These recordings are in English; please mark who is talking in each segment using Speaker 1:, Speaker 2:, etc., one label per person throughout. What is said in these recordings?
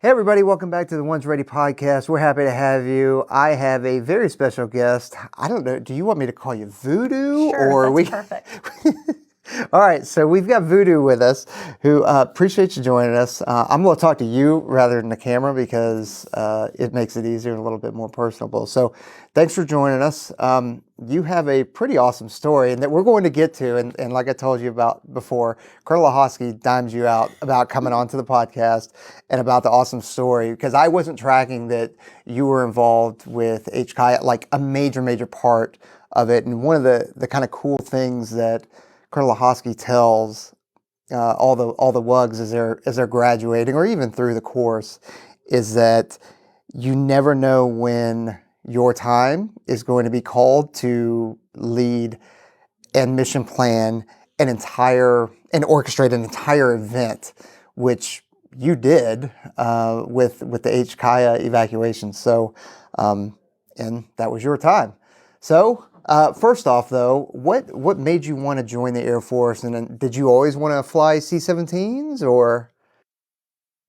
Speaker 1: Hey everybody, welcome back to the One's Ready podcast. We're happy to have you. I have a very special guest. I don't know, do you want me to call you Voodoo?
Speaker 2: Sure, that's perfect.
Speaker 1: All right, so we've got Voodoo with us, who appreciates you joining us. I'm going to talk to you rather than the camera because it makes it easier and a little bit more personable. So thanks for joining us. You have a pretty awesome story and that we're going to get to. And like I told you about before, Colonel Lahosky dimes you out about coming onto the podcast and about the awesome story because I wasn't tracking that you were involved with HKIA, like a major part of it. And one of the kind of cool things that Colonel Lahosky tells all the WUGs as they're graduating, or even through the course, is that you never know when your time is going to be called to lead and mission plan and orchestrate an entire event, which you did with the HKIA evacuation. So, and that was your time. So. First off, though, what made you want to join the Air Force? And then, did you always want to fly C-17s, or?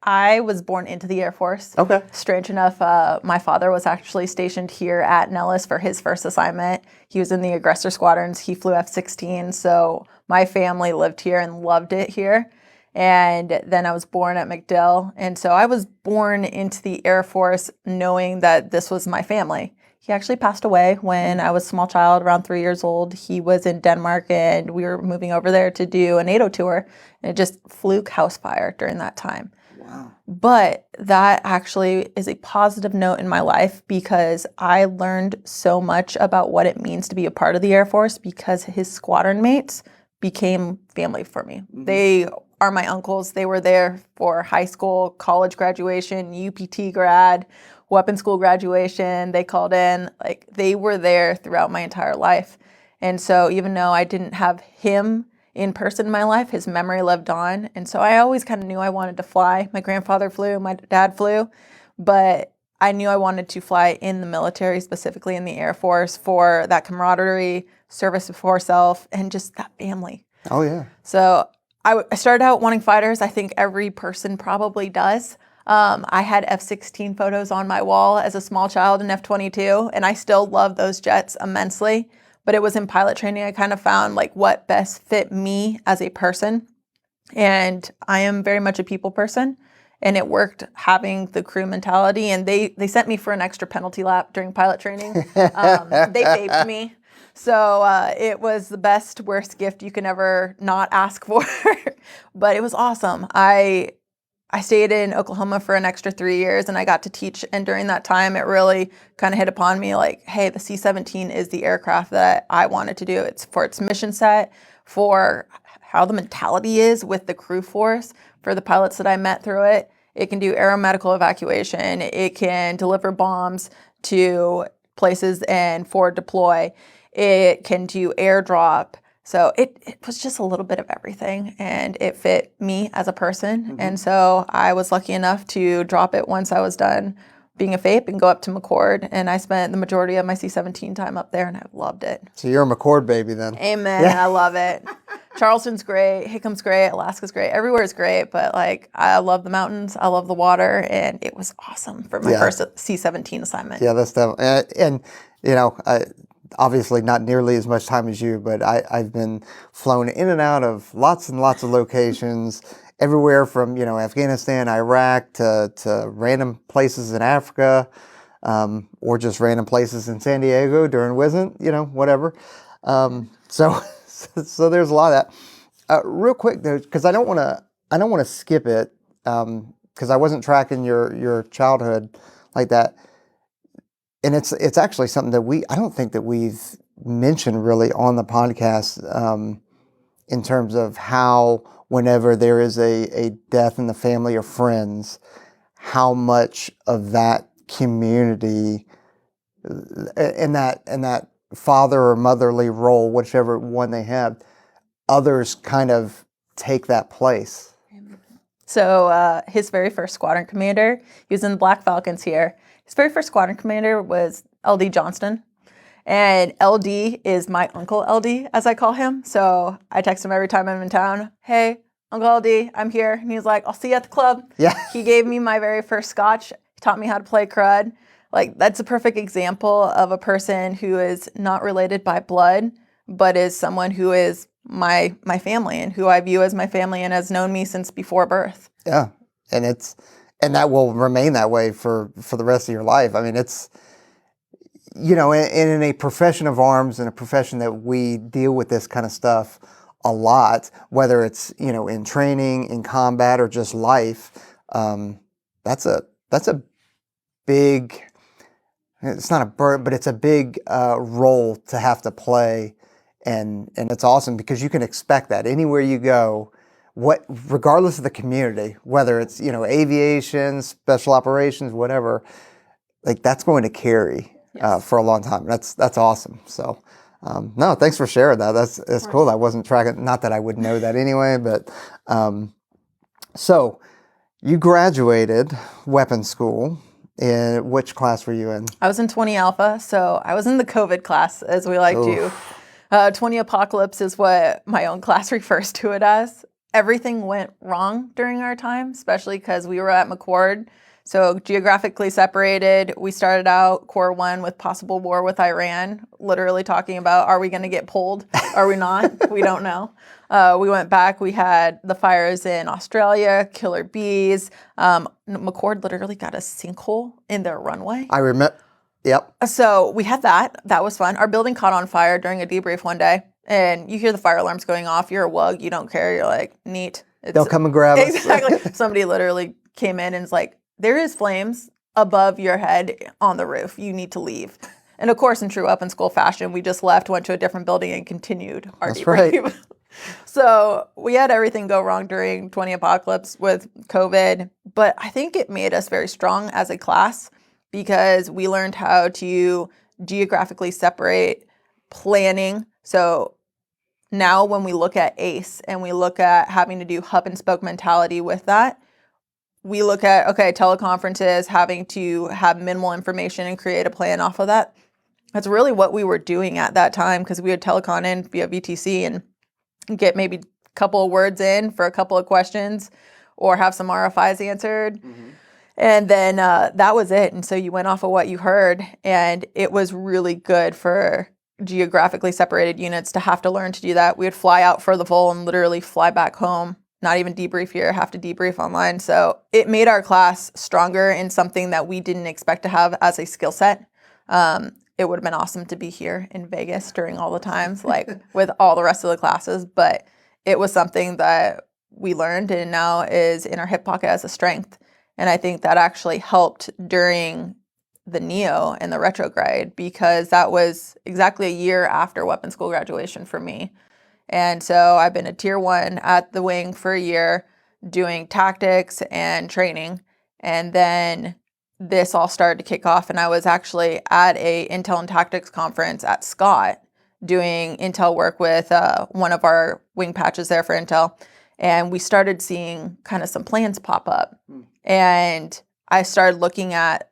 Speaker 2: I was born into the Air Force.
Speaker 1: Okay.
Speaker 2: Strange enough, my father was actually stationed here at Nellis for his first assignment. He was in the aggressor squadrons. He flew F-16, so my family lived here and loved it here. And then I was born at MacDill, and so I was born into the Air Force knowing that this was my family. He actually passed away when I was a small child, around 3 years old. He was in Denmark, and we were moving over there to do a NATO tour, and it just fluke house fire during that time.
Speaker 1: Wow.
Speaker 2: But that actually is a positive note in my life because I learned so much about what it means to be a part of the Air Force because his squadron mates became family for me. Mm-hmm. They are my uncles. They were there for high school, college graduation, UPT grad, weapons school graduation. They called in, like they were there throughout my entire life. And so even though I didn't have him in person in my life, his memory lived on. And so I always kind of knew I wanted to fly. My grandfather flew, my dad flew, but I knew I wanted to fly in the military, specifically in the Air Force, for that camaraderie, service before self, and just that family.
Speaker 1: Oh yeah.
Speaker 2: So I started out wanting fighters. I think every person probably does. I had F-16 photos on my wall as a small child in F-22, and I still love those jets immensely. But it was in pilot training I kind of found like what best fit me as a person. And I am very much a people person, and it worked having the crew mentality. And they sent me for an extra penalty lap during pilot training. They vaped me. So it was the best, worst gift you can ever not ask for. But it was awesome. I stayed in Oklahoma for an extra 3 years, and I got to teach. And during that time, it really kind of hit upon me like, hey, the C-17 is the aircraft that I wanted to do. It's for its mission set, for how the mentality is with the crew force, for the pilots that I met through it. It can do aeromedical evacuation. It can deliver bombs to places and forward deploy. It can do airdrop. So it was just a little bit of everything, and it fit me as a person. Mm-hmm. And so I was lucky enough to drop it once I was done being a FAPE and go up to McCord. And I spent the majority of my C-17 time up there, and I loved it.
Speaker 1: So you're a McCord baby then.
Speaker 2: Amen. Yeah. I love it. Charleston's great. Hickham's great. Alaska's great. Everywhere is great. But like, I love the mountains. I love the water. And it was awesome for my first C-17 assignment.
Speaker 1: Yeah, that's definitely. And you know, obviously not nearly as much time as you, but I've been flown in and out of lots and lots of locations, everywhere from, Afghanistan, Iraq, to random places in Africa, or just random places in San Diego during WISNT, whatever. So there's a lot of that. Real quick though, because I don't want to skip it, because I wasn't tracking your childhood like that. And it's actually something that I don't think that we've mentioned really on the podcast, in terms of how whenever there is a death in the family or friends, how much of that community and that father or motherly role, whichever one they have, others kind of take that place.
Speaker 2: So his very first squadron commander, he was in the Black Falcons here. His very first squadron commander was LD Johnston. And LD is my uncle LD, as I call him. So I text him every time I'm in town. Hey, Uncle LD, I'm here. And he was like, I'll see you at the club.
Speaker 1: Yeah.
Speaker 2: He gave me my very first scotch. He taught me how to play crud. Like, that's a perfect example of a person who is not related by blood, but is someone who is my family and who I view as my family and has known me since before birth.
Speaker 1: Yeah. And that will remain that way for the rest of your life. I mean, it's, you know, in a profession of arms, in a profession that we deal with this kind of stuff a lot, whether it's, you know, in training, in combat, or just life, that's a big, it's not a burden, but it's a big role to have to play. And it's awesome because you can expect that anywhere you go, regardless of the community, whether it's, you know, aviation, special operations, whatever, like that's going to carry for a long time. That's awesome. So, no, thanks for sharing that. That's cool. I wasn't tracking, not that I would know that anyway, but so you graduated weapons school. In which class were you in?
Speaker 2: I was in 20 Alpha, so I was in the COVID class, as we like to. 20 Apocalypse is what my own class refers to it as. Everything went wrong during our time, especially because we were at McCord. So geographically separated, we started out Corps 1 with possible war with Iran, literally talking about, are we going to get pulled? Are we not? We don't know. We went back, we had the fires in Australia, killer bees. McCord literally got a sinkhole in their runway.
Speaker 1: I remember, yep.
Speaker 2: So we had that. That was fun. Our building caught on fire during a debrief one day. And you hear the fire alarms going off. You're a WUG. You don't care. You're like, neat.
Speaker 1: They'll come and grab us.
Speaker 2: Exactly. Somebody literally came in and was like, there is flames above your head on the roof. You need to leave. And of course, in true up in school fashion, we just left, went to a different building, and continued our
Speaker 1: That's
Speaker 2: debrief.
Speaker 1: right.
Speaker 2: So we had everything go wrong during 20 Apocalypse with COVID. But I think it made us very strong as a class because we learned how to geographically separate planning. So now when we look at ACE and we look at having to do hub and spoke mentality with that, we look at, okay, teleconferences, having to have minimal information and create a plan off of that. That's really what we were doing at that time because we would telecon in via VTC and get maybe a couple of words in for a couple of questions or have some RFIs answered. Mm-hmm. And then that was it. And so you went off of what you heard. And it was really good for geographically separated units to have to learn to do that. We would fly out for the vol and literally fly back home, not even debrief here, have to debrief online. So it made our class stronger in something that we didn't expect to have as a skill set. It would have been awesome to be here in Vegas during all the times, like with all the rest of the classes. But it was something that we learned and now is in our hip pocket as a strength. And I think that actually helped during the NEO and the retrograde because that was exactly a year after weapons school graduation for me. And so I've been a tier 1 at the wing for a year doing tactics and training. And then this all started to kick off. And I was actually at a Intel and Tactics conference at Scott doing Intel work with one of our wing patches there for Intel. And we started seeing kind of some plans pop up. And I started looking at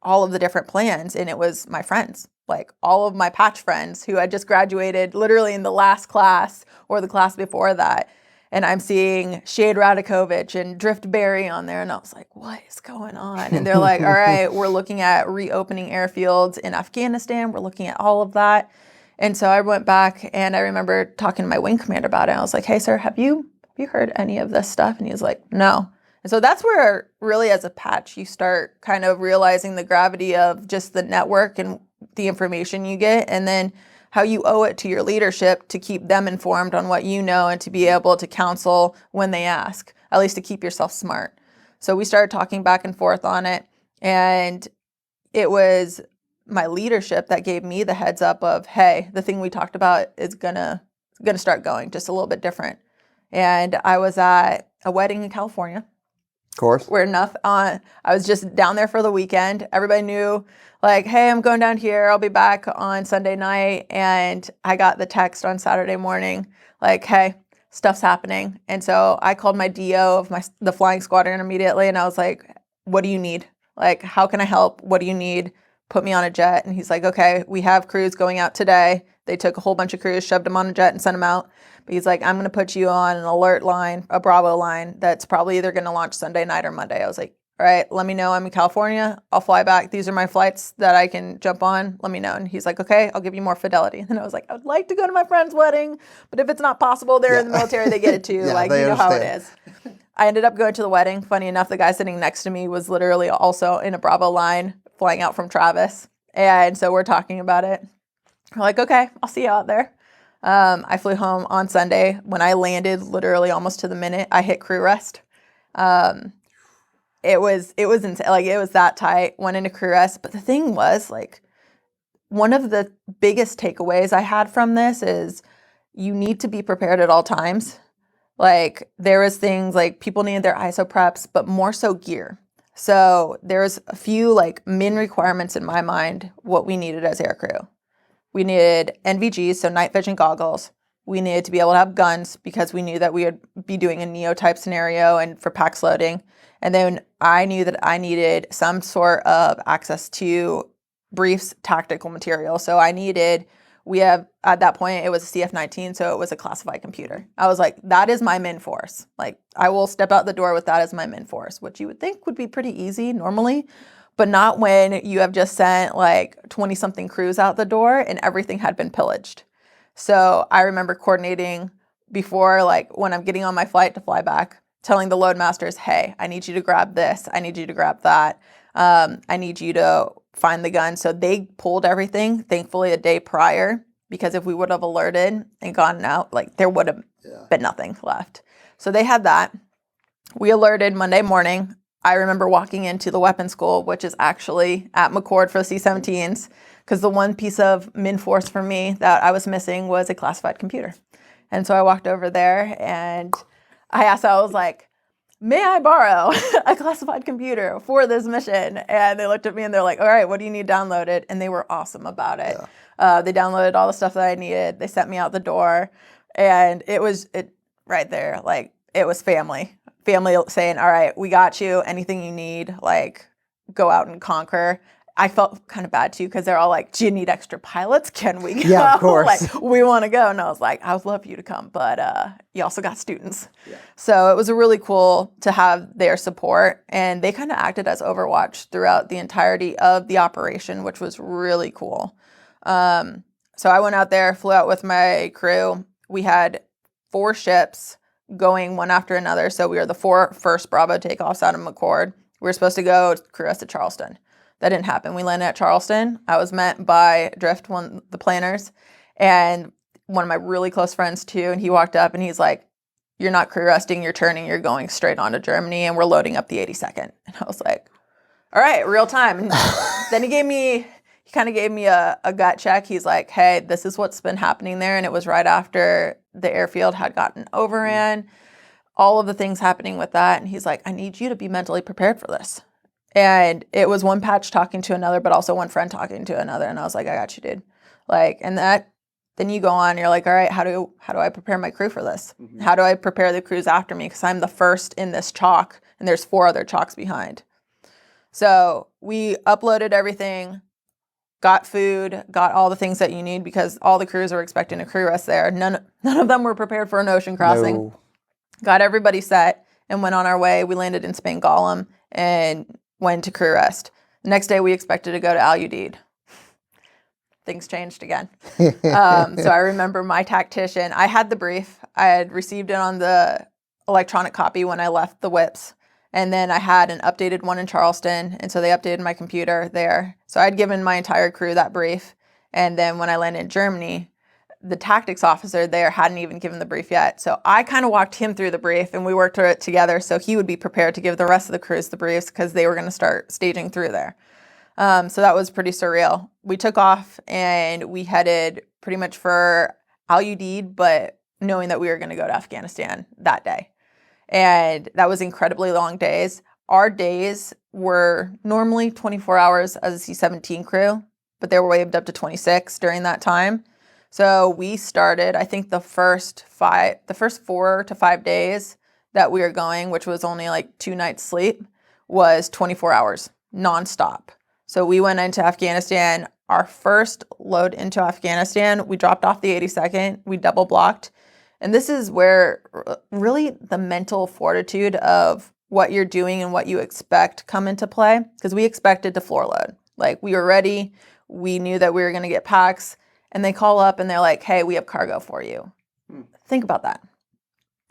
Speaker 2: all of the different plans, and it was my friends, like all of my patch friends who had just graduated literally in the last class or the class before that. And I'm seeing Shade Radakovich and Drift Berry on there. And I was like, what is going on? And they're like, all right, we're looking at reopening airfields in Afghanistan. We're looking at all of that. And so I went back and I remember talking to my wing commander about it. I was like, hey, sir, have you heard any of this stuff? And he was like, no. And so that's where really as a patch, you start kind of realizing the gravity of just the network and the information you get, and then how you owe it to your leadership to keep them informed on what you know and to be able to counsel when they ask, at least to keep yourself smart. So we started talking back and forth on it, and it was my leadership that gave me the heads up of, hey, the thing we talked about is gonna start going just a little bit different. And I was at a wedding in California.
Speaker 1: Of course.
Speaker 2: Where I was just down there for the weekend. Everybody knew, like, hey, I'm going down here. I'll be back on Sunday night. And I got the text on Saturday morning, like, hey, stuff's happening. And so I called my DO of the flying squadron immediately. And I was like, what do you need? Like, how can I help? What do you need? put me on a jet, and he's like, okay, we have crews going out today. They took a whole bunch of crews, shoved them on a jet, and sent them out. But he's like, I'm going to put you on an alert line, a Bravo line, that's probably either going to launch Sunday night or Monday. I was like, all right, let me know. I'm in California. I'll fly back. These are my flights that I can jump on. Let me know. And he's like, okay, I'll give you more fidelity. And I was like, I would like to go to my friend's wedding, but if it's not possible, they're in the military, they get it too.
Speaker 1: Yeah,
Speaker 2: like,
Speaker 1: they
Speaker 2: you know how it
Speaker 1: understand.
Speaker 2: is. I ended up going to the wedding. Funny enough, the guy sitting next to me was literally also in a Bravo line flying out from Travis. And so we're talking about it. We're like, okay, I'll see you out there. I flew home on Sunday. When I landed, literally almost to the minute, I hit crew rest. It was insane. Like, it was that tight. Went into crew rest. But the thing was, like, one of the biggest takeaways I had from this is you need to be prepared at all times. Like, there was things like people needed their ISO preps, but more so gear. So there's a few like min requirements in my mind, what we needed as aircrew. We needed NVGs, so night vision goggles. We needed to be able to have guns because we knew that we would be doing a Neo type scenario and for PAX loading. And then I knew that I needed some sort of access to briefs, tactical material. So we have, at that point, it was a CF-19, so it was a classified computer. I was like, that is my min force. Like, I will step out the door with that as my min force, which you would think would be pretty easy normally, but not when you have just sent like 20-something crews out the door and everything had been pillaged. So I remember coordinating before, like when I'm getting on my flight to fly back, telling the load masters, hey, I need you to grab this. I need you to grab that. I need you to find the gun. So they pulled everything, thankfully, a day prior, because if we would have alerted and gone out, like there would have been nothing left. So they had that. We alerted Monday morning. I remember walking into the weapons school, which is actually at McCord for the C-17s, because the one piece of min force for me that I was missing was a classified computer. And so I walked over there and I asked, I was like, may I borrow a classified computer for this mission? And they looked at me and they're like, all right, what do you need downloaded? And they were awesome about it. Yeah. They downloaded all the stuff that I needed. They sent me out the door, and it right there. Like, it was family saying, all right, we got you. Anything you need, like, go out and conquer. I felt kind of bad too, because they're all like, do you need extra pilots? Can we go?
Speaker 1: Yeah, of course.
Speaker 2: Like, we want to go. And I was like, I would love you to come, but you also got students. Yeah. So it was really cool to have their support, and they kind of acted as Overwatch throughout the entirety of the operation, which was really cool. So I went out there, flew out with my crew. We had 4 ships going one after another. So we were the 4 first Bravo takeoffs out of McCord. We were supposed to go crew rest at Charleston. That didn't happen. We landed at Charleston. I was met by Drift, the planners, and one of my really close friends too. And he walked up and he's like, you're not crew resting, you're turning, you're going straight on to Germany, and we're loading up the 82nd. And I was like, all right, real time. And then he kind of gave me a gut check. He's like, hey, this is what's been happening there. And it was right after the airfield had gotten overran, all of the things happening with that. And he's like, I need you to be mentally prepared for this. And it was one patch talking to another, but also one friend talking to another. And I was like, I got you, dude. Like, and then you go on, you're like, all right, how do I prepare my crew for this? Mm-hmm. How do I prepare the crews after me? Because I'm the first in this chalk, and there's 4 other chalks behind. So we uploaded everything, got food, got all the things that you need, because all the crews are expecting a crew rest there. None of them were prepared for an ocean crossing. No. Got everybody set and went on our way. We landed in Spain Gollum and went to crew rest. The next day we expected to go to Al-Udeid. Things changed again. So I remember my tactician, I had the brief. I had received it on the electronic copy when I left the whips. And then I had an updated one in Charleston. And so they updated my computer there. So I'd given my entire crew that brief. And then when I landed in Germany, the tactics officer there hadn't even given the brief yet. So I kind of walked him through the brief, and we worked through it together so he would be prepared to give the rest of the crews the briefs, because they were going to start staging through there. So that was pretty surreal. We took off and we headed pretty much for Al-Udeid, but knowing that we were going to go to Afghanistan that day. And that was incredibly long days. Our days were normally 24 hours as a C-17 crew, but they were waived up to 26 during that time. So we started, I think the first 4 to 5 days that we were going, which was only like 2 nights sleep, was 24 hours nonstop. So we went into Afghanistan. Our first load into Afghanistan, we dropped off the 82nd. We double blocked. And this is where really the mental fortitude of what you're doing and what you expect come into play. Because we expected to floor load. Like, we were ready. We knew that we were going to get packs. And they call up and they're like, hey, we have cargo for you. Think about that.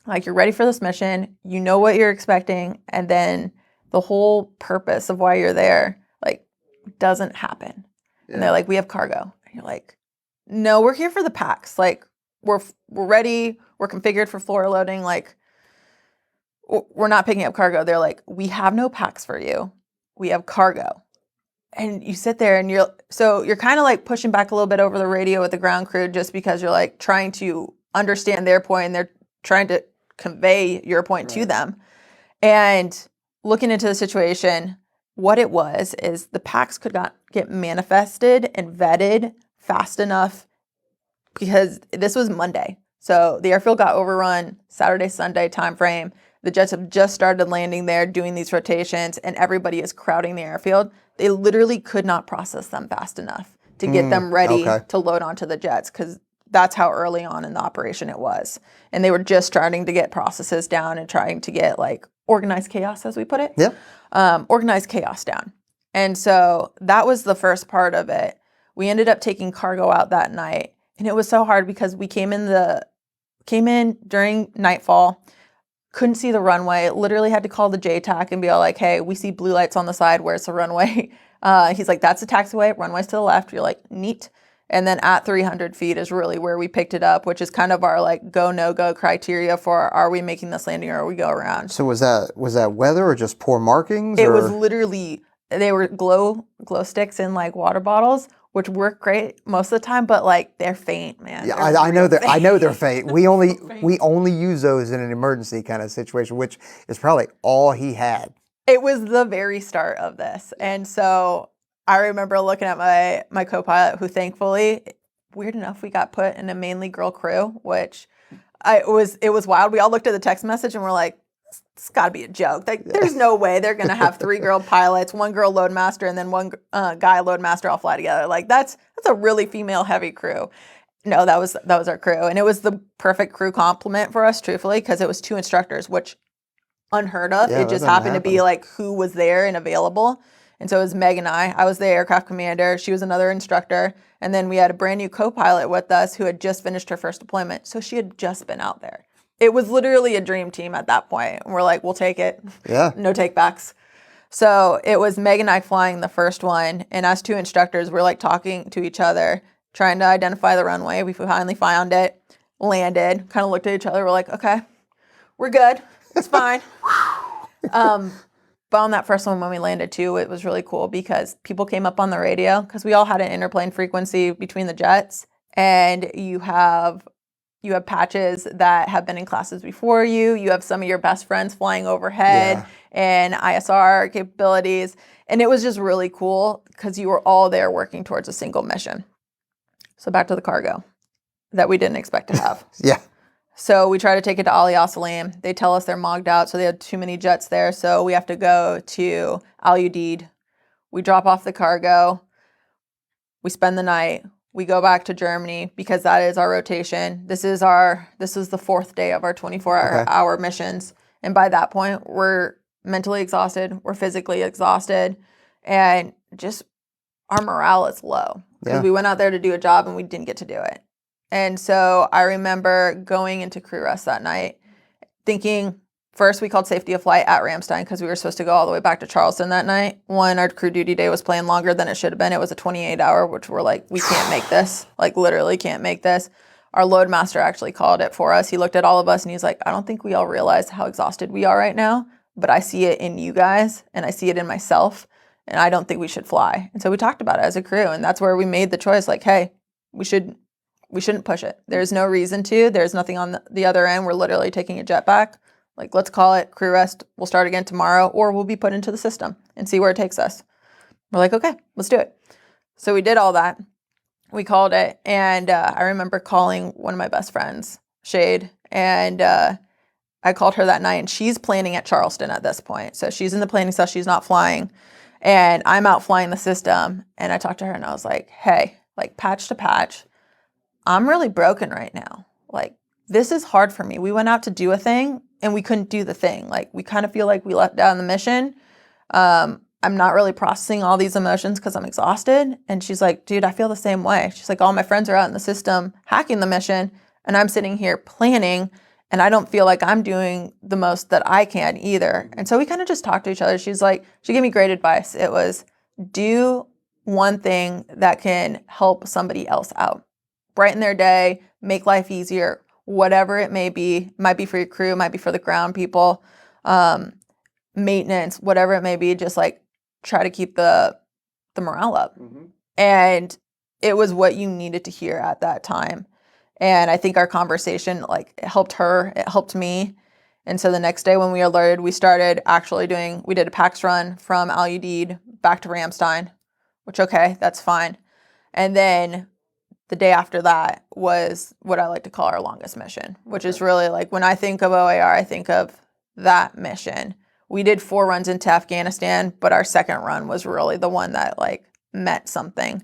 Speaker 2: Like, you're ready for this mission. You know what you're expecting. And then the whole purpose of why you're there, like, doesn't happen. Yeah. And they're like, we have cargo. And you're like, no, we're here for the packs. Like, we're ready. We're configured for floor loading. Like, we're not picking up cargo. They're like, we have no packs for you. We have cargo. And you sit there and you're kind of like pushing back a little bit over the radio with the ground crew, just because you're like trying to understand their point and they're trying to convey your point to them. And looking into the situation, what it was is the packs could not get manifested and vetted fast enough, because this was Monday. So the airfield got overrun Saturday, Sunday timeframe. The jets have just started landing there, doing these rotations, and everybody is crowding the airfield. They literally could not process them fast enough to get them ready to load onto the jets, because that's how early on in the operation it was. And they were just starting to get processes down and trying to get, like, organized chaos, as we put it. Organized chaos down. And so that was the first part of it. We ended up taking cargo out that night. And it was so hard because we came in during nightfall, couldn't see the runway, literally had to call the JTAC and be all like, hey, we see blue lights on the side. Where's the runway? He's like, that's the taxiway. Runway's to the left. You're like, neat. And then at 300 feet is really where we picked it up, which is kind of our like go, no go criteria for, are we making this landing or are we go around?
Speaker 1: So was that weather or just poor markings?
Speaker 2: It was literally, they were glow sticks in like water bottles, which work great most of the time, but like they're faint, man.
Speaker 1: Yeah, I know they're faint. We only use those in an emergency kind of situation, which is probably all he had.
Speaker 2: It was the very start of this. And so I remember looking at my co-pilot, who thankfully, weird enough, we got put in a mainly girl crew, which it was wild. We all looked at the text message and we're like, it's got to be a joke. Like, there's no way they're going to have 3 girl pilots, 1 girl loadmaster, and then 1 guy loadmaster all fly together. Like, that's a really female heavy crew. No, that was our crew. And it was the perfect crew complement for us, truthfully, because it was 2 instructors, which unheard of.
Speaker 1: Yeah,
Speaker 2: it just happened to be like who was there and available. And so it was Meg and I. I was the aircraft commander. She was another instructor. And then we had a brand new co-pilot with us who had just finished her first deployment. So she had just been out there. It was literally a dream team at that point. And we're like, we'll take it.
Speaker 1: Yeah.
Speaker 2: No takebacks. So it was Meg and I flying the first one. And as 2 instructors, we're like talking to each other, trying to identify the runway. We finally found it, landed, kind of looked at each other. We're like, okay, we're good. It's fine. But on that first one, when we landed too, it was really cool because people came up on the radio, because we all had an interplane frequency between the jets, and you have patches that have been in classes before you. You have some of your best friends flying overhead and ISR capabilities. And it was just really cool because you were all there working towards a single mission. So back to the cargo that we didn't expect to have.
Speaker 1: Yeah.
Speaker 2: So we try to take it to Ali Salim. They tell us they're mogged out, so they had too many jets there. So we have to go to Al Udeid. We drop off the cargo. We spend the night. We go back to Germany because that is our rotation. This is the 4th day of our 24-hour missions. And by that point, we're mentally exhausted. We're physically exhausted. And just our morale is low. Because we went out there to do a job and we didn't get to do it. And so I remember going into crew rest that night thinking, first we called safety of flight at Ramstein because we were supposed to go all the way back to Charleston that night. Our crew duty day was playing longer than it should have been. It was a 28-hour, which we're like, we can't make this. Like, literally can't make this. Our loadmaster actually called it for us. He looked at all of us and he's like, I don't think we all realize how exhausted we are right now, but I see it in you guys and I see it in myself, and I don't think we should fly. And so we talked about it as a crew, and that's where we made the choice, like, hey, we shouldn't push it. There's no reason to. There's nothing on the other end. We're literally taking a jet back. Like, let's call it crew rest. We'll start again tomorrow, or we'll be put into the system and see where it takes us. We're like, okay, let's do it. So we did all that. We called it. And I remember calling one of my best friends, Shade, and I called her that night, and she's planning at Charleston at this point. So she's in the planning cell. She's not flying. And I'm out flying the system, and I talked to her and I was like, hey, like patch to patch, I'm really broken right now. Like, this is hard for me. We went out to do a thing and we couldn't do the thing. Like, we kind of feel like we let down the mission. I'm not really processing all these emotions because I'm exhausted. And she's like, dude, I feel the same way. She's like, all my friends are out in the system hacking the mission, and I'm sitting here planning, and I don't feel like I'm doing the most that I can either. And so we kind of just talked to each other. She's like, she gave me great advice. It was, do one thing that can help somebody else out, brighten their day, make life easier, whatever it may be. Might be for your crew, might be for the ground people, maintenance, whatever it may be. Just like try to keep the morale up. And it was what you needed to hear at that time. And I think our conversation, like, it helped her, it helped me. And so the next day when we alerted, we started actually we did a PAX run from Al-Udeid back to Ramstein, which, okay, that's fine. And then the day after that was what I like to call our longest mission, which is really like, when I think of OAR, I think of that mission. We did 4 runs into Afghanistan, but our second run was really the one that like meant something.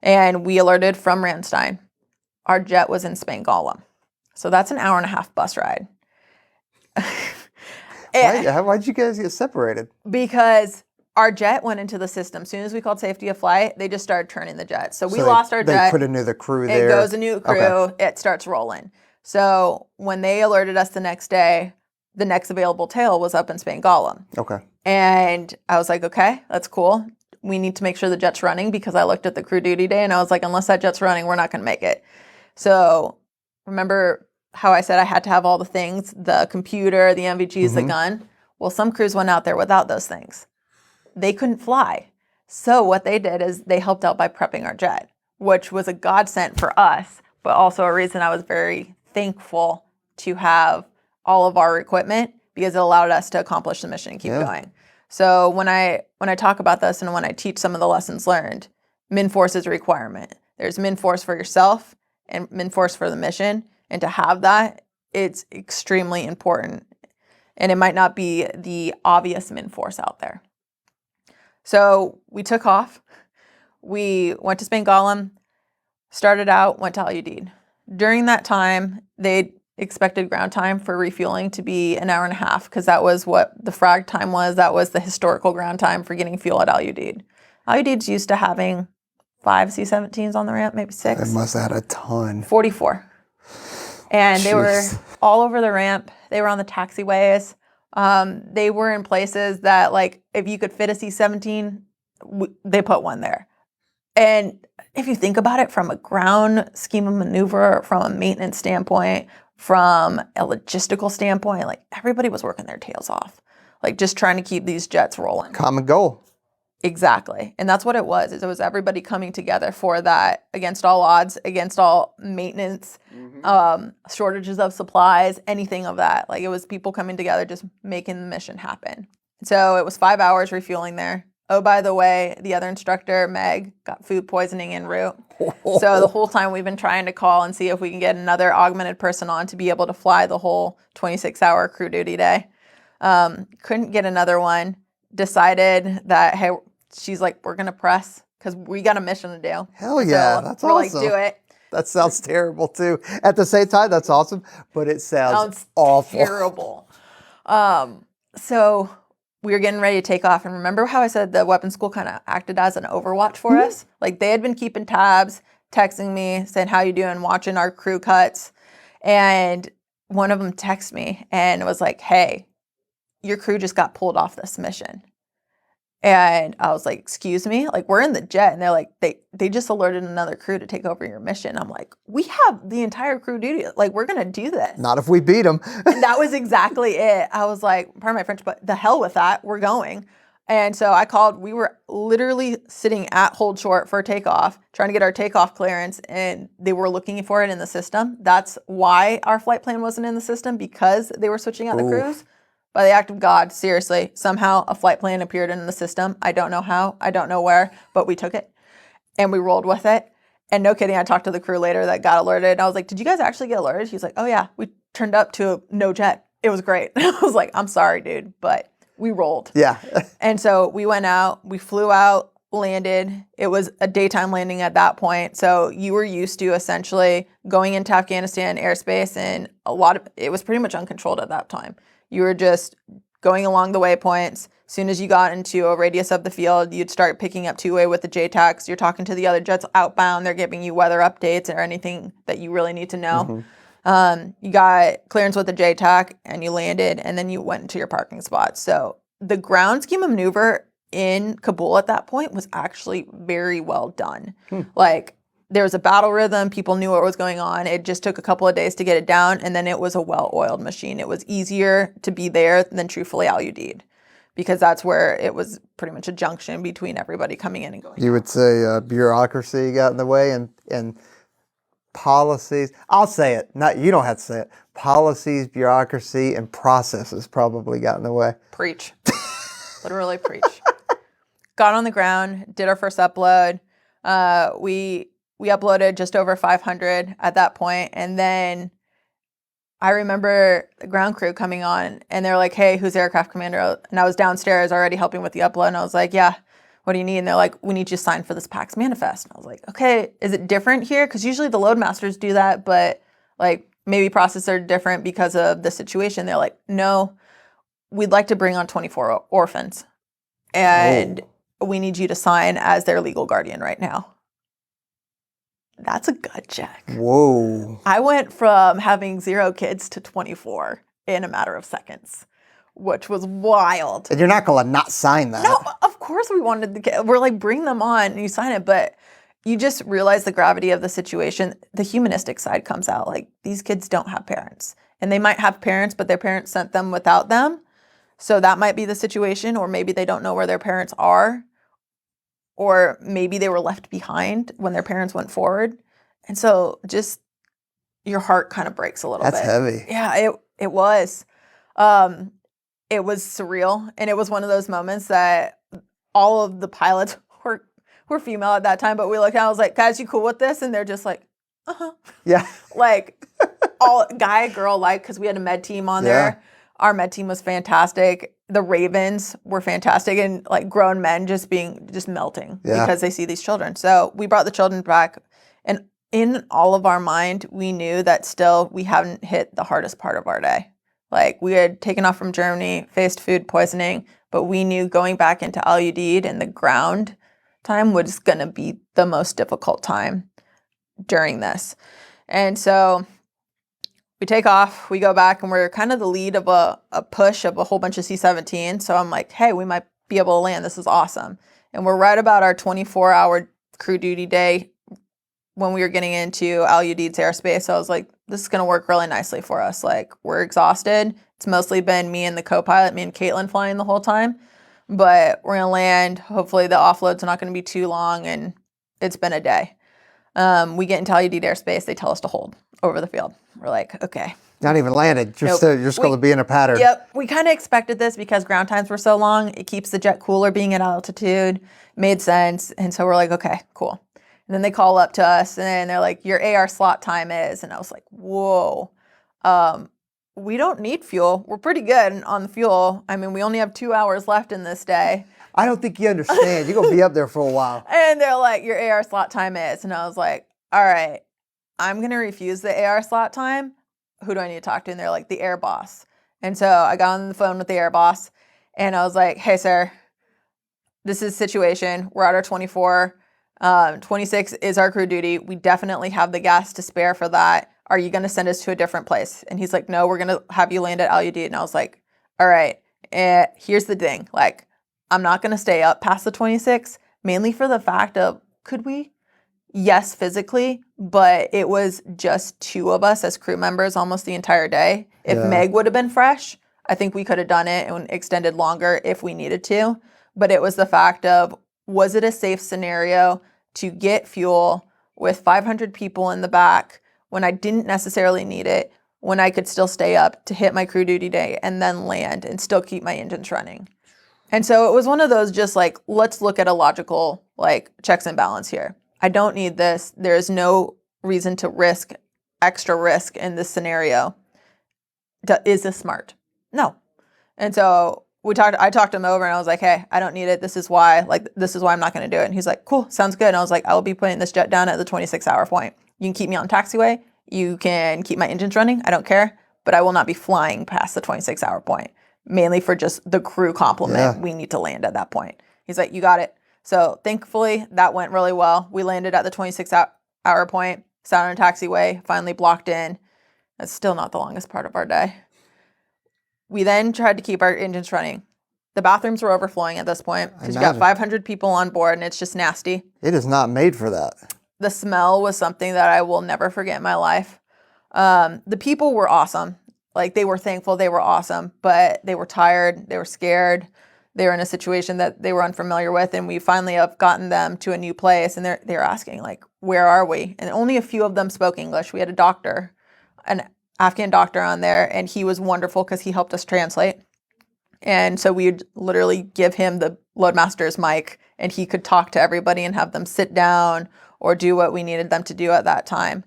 Speaker 2: And we alerted from Ramstein. Our jet was in Spangala. So that's an 1.5-hour bus ride.
Speaker 1: Why'd you guys get separated?
Speaker 2: Because our jet went into the system. As soon as we called safety of flight, they just started turning the jet. So we lost our jet.
Speaker 1: They put another crew there.
Speaker 2: It goes a new crew. Okay. It starts rolling. So when they alerted us the next day, the next available tail was up in Spangala.
Speaker 1: Okay.
Speaker 2: And I was like, okay, that's cool. We need to make sure the jet's running, because I looked at the crew duty day and I was like, unless that jet's running, we're not going to make it. So remember how I said I had to have all the things, the computer, the NVGs, the gun? Well, some crews went out there without those things. They couldn't fly. So what they did is they helped out by prepping our jet, which was a godsend for us, but also a reason I was very thankful to have all of our equipment, because it allowed us to accomplish the mission and keep going. So when I talk about this and when I teach some of the lessons learned, MinForce is a requirement. There's MinForce for yourself and MinForce for the mission. And to have that, it's extremely important. And it might not be the obvious MinForce out there. So we took off. We went to Spangala, started out, went to Al-Udeid. During that time, they expected ground time for refueling to be 1.5 hours, because that was what the frag time was. That was the historical ground time for getting fuel at Al-Udeid. Al-Udeid's used to having 5 C-17s on the ramp, maybe 6.
Speaker 1: They must have had a ton.
Speaker 2: 44. And they were all over the ramp. They were on the taxiways. They were in places that, like, if you could fit a C-17, they put one there. And if you think about it from a ground scheme of maneuver, from a maintenance standpoint, from a logistical standpoint, like, everybody was working their tails off, like, just trying to keep these jets rolling.
Speaker 1: Common goal.
Speaker 2: Exactly. And that's what it was. It was everybody coming together for that, against all odds, against all maintenance, shortages of supplies, anything of that. Like, it was people coming together, just making the mission happen. So it was 5 hours refueling there. Oh, by the way, the other instructor, Meg, got food poisoning en route. So the whole time we've been trying to call and see if we can get another augmented person on to be able to fly the whole 26-hour crew duty day. Couldn't get another one. Decided that, hey, she's like, we're going to press because we got a mission to do.
Speaker 1: Hell yeah,
Speaker 2: so
Speaker 1: that's
Speaker 2: we're
Speaker 1: awesome.
Speaker 2: Like, do it.
Speaker 1: That sounds terrible too. At the same time, that's awesome, but it sounds awful.
Speaker 2: Terrible. So we were getting ready to take off. And remember how I said the weapons school kind of acted as an overwatch for us? Like, they had been keeping tabs, texting me, saying, how you doing, watching our crew cuts. And one of them texted me and was like, hey, your crew just got pulled off this mission. And I was like, excuse me? Like, we're in the jet. And they're like, they just alerted another crew to take over your mission. I'm like, we have the entire crew duty. Like, we're going to do this.
Speaker 1: Not if we beat them.
Speaker 2: And that was exactly it. I was like, pardon my French, but the hell with that. We're going. And so I called. We were literally sitting at hold short for takeoff, trying to get our takeoff clearance. And they were looking for it in the system. That's why our flight plan wasn't in the system, because they were switching out the crews. By the act of God, seriously, somehow a flight plan appeared in the system. I don't know how, I don't know where, but we took it and we rolled with it. And no kidding, I talked to the crew later that got alerted. And I was like, did you guys actually get alerted? He's like, oh yeah, we turned up to no jet. It was great. I was like, I'm sorry, dude, but we rolled.
Speaker 1: Yeah.
Speaker 2: And so we went out, we flew out, landed. It was a daytime landing at that point. So you were used to essentially going into Afghanistan airspace, and it was pretty much uncontrolled at that time. You were just going along the waypoints. As soon as you got into a radius of the field, you'd start picking up two-way with the JTACs. You're talking to the other jets outbound. They're giving you weather updates or anything that you really need to know. You got clearance with the JTAC and you landed, and then you went into your parking spot. So the ground scheme of maneuver in Kabul at that point was actually very well done. Like, there was a battle rhythm. People knew what was going on. It just took a couple of days to get it down, and then it was a well-oiled machine. It was easier to be there than truthfully Al-Udeid, because that's where it was pretty much a junction between everybody coming in and going
Speaker 1: You
Speaker 2: out.
Speaker 1: would say bureaucracy got in the way, and policies. I'll say it. Not you don't have to say it. Policies, bureaucracy, and processes probably got in the way.
Speaker 2: Preach. Literally preach. Got on the ground, did our first upload. We uploaded just over 500 at that point, and then I remember the ground crew coming on, and they're like, "Hey, who's aircraft commander?" And I was downstairs already helping with the upload, and I was like, "Yeah, what do you need?" And they're like, "We need you to sign for this PAX manifest." And I was like, "Okay, is it different here? Because usually the load masters do that, but like maybe processes are different because of the situation." They're like, "No, we'd like to bring on 24 orphans, and we need you to sign as their legal guardian right now." That's a gut check.
Speaker 1: Whoa.
Speaker 2: I went from having 0 kids to 24 in a matter of seconds, which was wild.
Speaker 1: And you're not going to not sign that.
Speaker 2: No, of course we wanted the kid. We're like, bring them on and you sign it. But you just realize the gravity of the situation. The humanistic side comes out. Like, these kids don't have parents. And they might have parents, but their parents sent them without them. So that might be the situation. Or maybe they don't know where their parents are. Or maybe they were left behind when their parents went forward. And so just your heart kind of breaks a little bit.
Speaker 1: That's heavy.
Speaker 2: Yeah, it was. It was surreal. And it was one of those moments that all of the pilots were female at that time. But we looked at it, I was like, "Guys, you cool with this?" And they're just like, "Uh-huh."
Speaker 1: Yeah.
Speaker 2: Like, all guy, girl, like, because we had a med team on there. Our med team was fantastic. The Ravens were fantastic, and like grown men just melting because they see these children. So we brought the children back, and in all of our mind, we knew that still we haven't hit the hardest part of our day. Like, we had taken off from Germany, faced food poisoning, but we knew going back into Al-Udeid and the ground time was going to be the most difficult time during this. And so we take off, we go back, and we're kind of the lead of a push of a whole bunch of C-17. So I'm like, "Hey, we might be able to land. This is awesome." And we're right about our 24-hour crew duty day when we were getting into Al-Udeid's airspace. So I was like, this is going to work really nicely for us. Like, we're exhausted. It's mostly been me and the co-pilot, me and Caitlin flying the whole time. But we're going to land. Hopefully the offload's not going to be too long, and it's been a day. We get into Al-Udeid airspace. They tell us to hold over the field. We're like, okay.
Speaker 1: Not even landed.
Speaker 2: Nope.
Speaker 1: You're just going to be in a pattern.
Speaker 2: Yep. We kind of expected this because ground times were so long. It keeps the jet cooler being at altitude. Made sense. And so we're like, okay, cool. And then they call up to us, and they're like, "Your AR slot time is." And I was like, whoa. We don't need fuel. We're pretty good on the fuel. I mean, we only have 2 hours left in this day.
Speaker 1: I don't think you understand. You're going to be up there for a while.
Speaker 2: And they're like, "Your AR slot time is." And I was like, all right, I'm going to refuse the AR slot time. Who do I need to talk to? And they're like, "The air boss." And so I got on the phone with the air boss, and I was like, "Hey, sir, this is the situation. We're at our 24. 26 is our crew duty. We definitely have the gas to spare for that. Are you going to send us to a different place?" And he's like, "No, we're going to have you land at Al-Udeid." And I was like, all right, here's the thing. Like, I'm not going to stay up past the 26, mainly for the fact of, could we? Yes, physically, but it was just 2 of us as crew members almost the entire day. If Meg would have been fresh, I think we could have done it and extended longer if we needed to. But it was the fact of, was it a safe scenario to get fuel with 500 people in the back when I didn't necessarily need it, when I could still stay up to hit my crew duty day and then land and still keep my engines running? And so it was one of those just like, let's look at a logical like checks and balance here. I don't need this. There is no reason to risk extra risk in this scenario. Is this smart? No. And so I talked him over and I was like, hey, I don't need it. This is why I'm not going to do it. And he's like, cool, sounds good. And I was like, I will be putting this jet down at the 26-hour point. You can keep me on taxiway. You can keep my engines running. I don't care, but I will not be flying past the 26-hour point, mainly for just the crew complement.
Speaker 1: Yeah.
Speaker 2: We need to land at that point. He's like, you got it. So thankfully that went really well. We landed at the 26-hour point, sat on a taxiway, finally blocked in. That's still not the longest part of our day. We then tried to keep our engines running. The bathrooms were overflowing at this point because you got 500 people on board and it's just nasty.
Speaker 1: It is not made for that.
Speaker 2: The smell was something that I will never forget in my life. The people were awesome. Like, they were thankful, they were awesome, but they were tired, they were scared. They were in a situation that they were unfamiliar with, and we finally have gotten them to a new place, and they were asking, like, where are we? And only a few of them spoke English. We had a doctor, an Afghan doctor on there, and he was wonderful because he helped us translate. And so we'd literally give him the loadmaster's mic, and he could talk to everybody and have them sit down or do what we needed them to do at that time.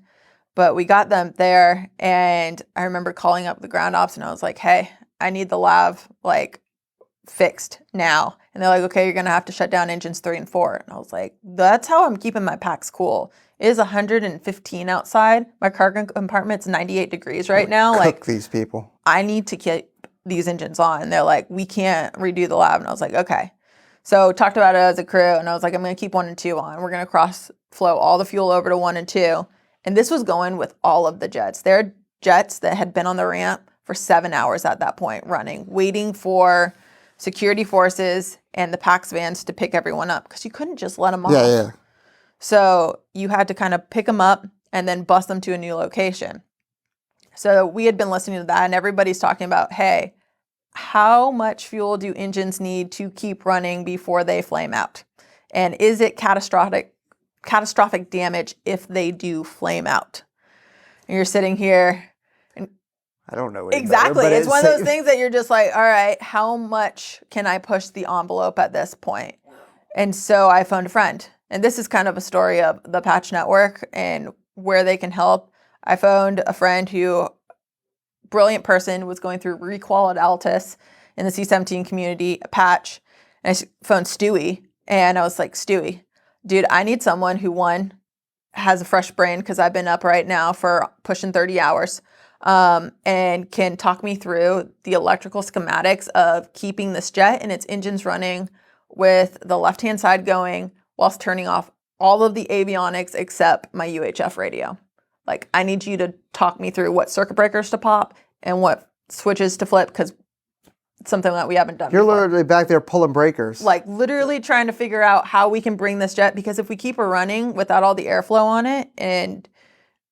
Speaker 2: But we got them there, and I remember calling up the ground ops, and I was like, hey, I need the lav, like, fixed now. And they're like, okay, you're going to have to shut down engines 3 and 4. And I was like, that's how I'm keeping my packs cool. It is 115 outside. My cargo compartment's 98 degrees right now.
Speaker 1: Cook
Speaker 2: like,
Speaker 1: these people.
Speaker 2: I need to keep these engines on. And they're like, we can't redo the lab. And I was like, okay. So talked about it as a crew, and I was like, I'm going to keep 1 and 2 on. We're going to cross flow all the fuel over to 1 and 2. And this was going with all of the jets. There are jets that had been on the ramp for 7 hours at that point, running, waiting for security forces and the PAX vans to pick everyone up because you couldn't just let them off.
Speaker 1: Yeah.
Speaker 2: So you had to kind of pick them up and then bus them to a new location. So we had been listening to that, and everybody's talking about, hey, how much fuel do engines need to keep running before they flame out? And is it catastrophic damage if they do flame out? And you're sitting here.
Speaker 1: I don't know.
Speaker 2: Exactly.
Speaker 1: Better,
Speaker 2: it's one of those things that you're just like, all right, how much can I push the envelope at this point? And so I phoned a friend. And this is kind of a story of the patch network and where they can help. I phoned a friend who, brilliant person, was going through requal at Altus in the C-17 community, a patch. And I phoned Stewie. And I was like, Stewie, dude, I need someone who, one, has a fresh brain because I've been up right now for pushing 30 hours. And can talk me through the electrical schematics of keeping this jet and its engines running with the left-hand side going whilst turning off all of the avionics except my UHF radio. Like, I need you to talk me through what circuit breakers to pop and what switches to flip, because it's something that we haven't done
Speaker 1: You're
Speaker 2: before.
Speaker 1: literally back there pulling breakers.
Speaker 2: Like, literally trying to figure out how we can bring this jet, because if we keep her running without all the airflow on it and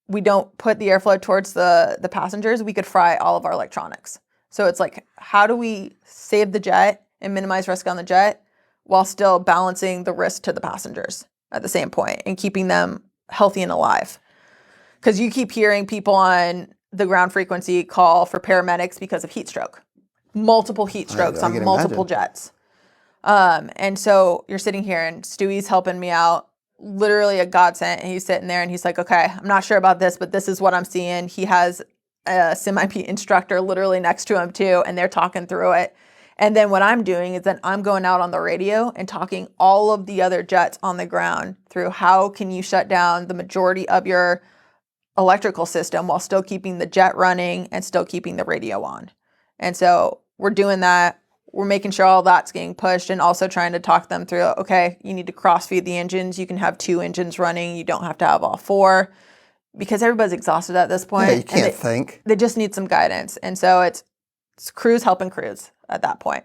Speaker 2: we don't put the airflow towards the passengers, we could fry all of our electronics. So it's like, how do we save the jet and minimize risk on the jet while still balancing the risk to the passengers at the same point and keeping them healthy and alive? Because you keep hearing people on the ground frequency call for paramedics because of heat stroke. Multiple heat strokes on multiple jets. And so you're sitting here and Stewie's helping me out. Literally a godsend. And he's sitting there and he's like, okay, I'm not sure about this, but this is what I'm seeing. He has a sim-IP instructor literally next to him too, and they're talking through it. And then what I'm doing is then I'm going out on the radio and talking all of the other jets on the ground through how can you shut down the majority of your electrical system while still keeping the jet running and still keeping the radio on. And so we're doing that. We're making sure all that's getting pushed and also trying to talk them through, okay, you need to cross-feed the engines. You can have 2 engines running. You don't have to have all 4, because everybody's exhausted at this point.
Speaker 1: Yeah, you can't think.
Speaker 2: They just need some guidance. And so it's crews helping crews at that point.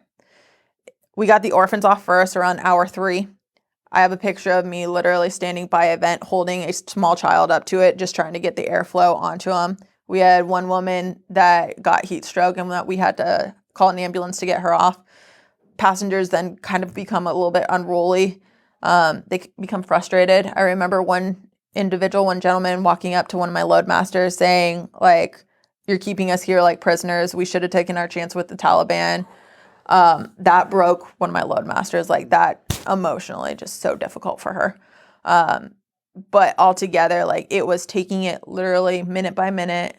Speaker 2: We got the orphans off first around hour 3. I have a picture of me literally standing by a vent holding a small child up to it, just trying to get the airflow onto them. We had one woman that got heat stroke and that we had to call an ambulance to get her off. Passengers then kind of become a little bit unruly. They become frustrated. I remember one gentleman walking up to one of my loadmasters saying, like, you're keeping us here like prisoners. We should have taken our chance with the Taliban. That broke one of my loadmasters. Like, that emotionally just so difficult for her. But altogether, like, it was taking it literally minute by minute,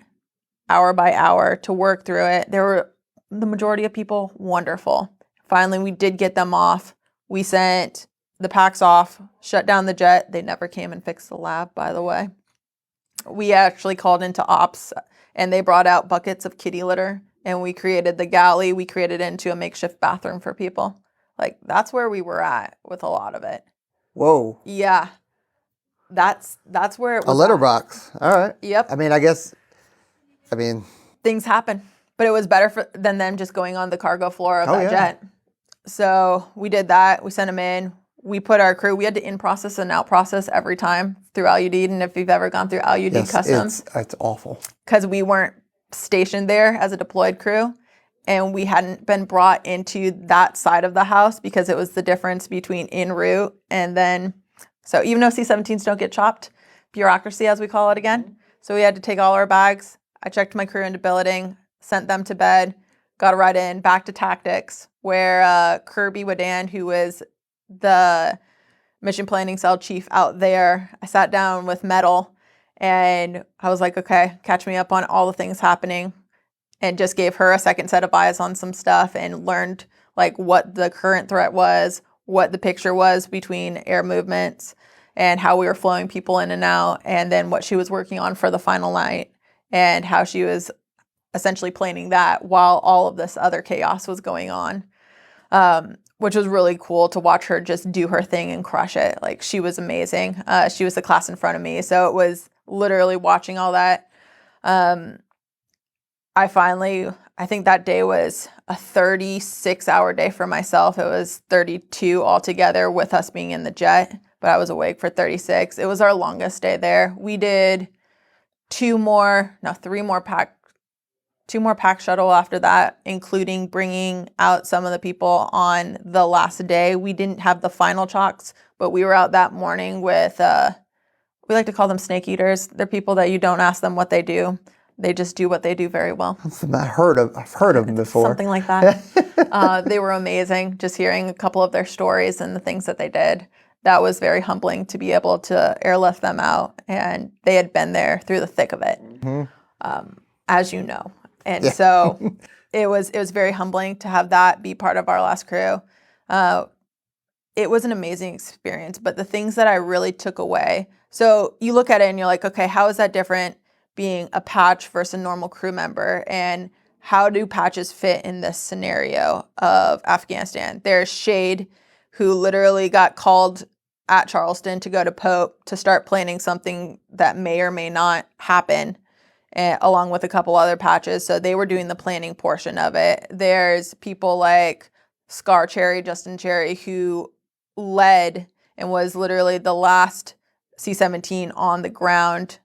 Speaker 2: hour by hour to work through it. There were the majority of people wonderful. Finally, we did get them off. We sent the packs off, shut down the jet. They never came and fixed the lab, by the way. We actually called into ops, and they brought out buckets of kitty litter, and we created the galley. We created it into a makeshift bathroom for people. Like, that's where we were at with a lot of it.
Speaker 1: Whoa.
Speaker 2: Yeah. That's where it was
Speaker 1: A litter
Speaker 2: at.
Speaker 1: box. All right.
Speaker 2: Yep.
Speaker 1: I mean,
Speaker 2: Things happen, but it was better than them just going on the cargo floor of that
Speaker 1: yeah.
Speaker 2: jet. So we did that. We sent them in. We put our crew, we had to in-process and out-process every time through LUD. And if you've ever gone through LUD customs,
Speaker 1: it's awful.
Speaker 2: Because we weren't stationed there as a deployed crew, and we hadn't been brought into that side of the house because it was the difference between en route and then, so even though C-17s don't get chopped, bureaucracy as we call it again. So we had to take all our bags. I checked my crew into billeting, sent them to bed, got right in, back to tactics, where Kirby Wadan, who was the mission planning cell chief out there, I sat down with Metal and I was like, okay, catch me up on all the things happening, and just gave her a second set of eyes on some stuff and learned like what the current threat was, what the picture was between air movements and how we were flowing people in and out, and then what she was working on for the final night and how she was essentially planning that while all of this other chaos was going on. Which was really cool to watch her just do her thing and crush it. Like, she was amazing. She was the class in front of me. So it was literally watching all that. I think that day was a 36-hour day for myself. It was 32 altogether with us being in the jet, but I was awake for 36. It was our longest day there. We did 2 more pack shuttle after that, including bringing out some of the people on the last day. We didn't have the final chocks, but we were out that morning with, we like to call them snake eaters. They're people that you don't ask them what they do. They just do what they do very well.
Speaker 1: I've heard of them before.
Speaker 2: Something like that. They were amazing. Just hearing a couple of their stories and the things that they did. That was very humbling to be able to airlift them out, and they had been there through the thick of it, as you know. And so it was very humbling to have that be part of our last crew. It was an amazing experience, but the things that I really took away, so you look at it and you're like, okay, how is that different being a patch versus a normal crew member? And how do patches fit in this scenario of Afghanistan? There's Shade, who literally got called at Charleston to go to Pope to start planning something that may or may not happen, along with a couple other patches. So they were doing the planning portion of it. There's people like Scar Cherry, Justin Cherry, who led and was literally the last C-17 on the ground,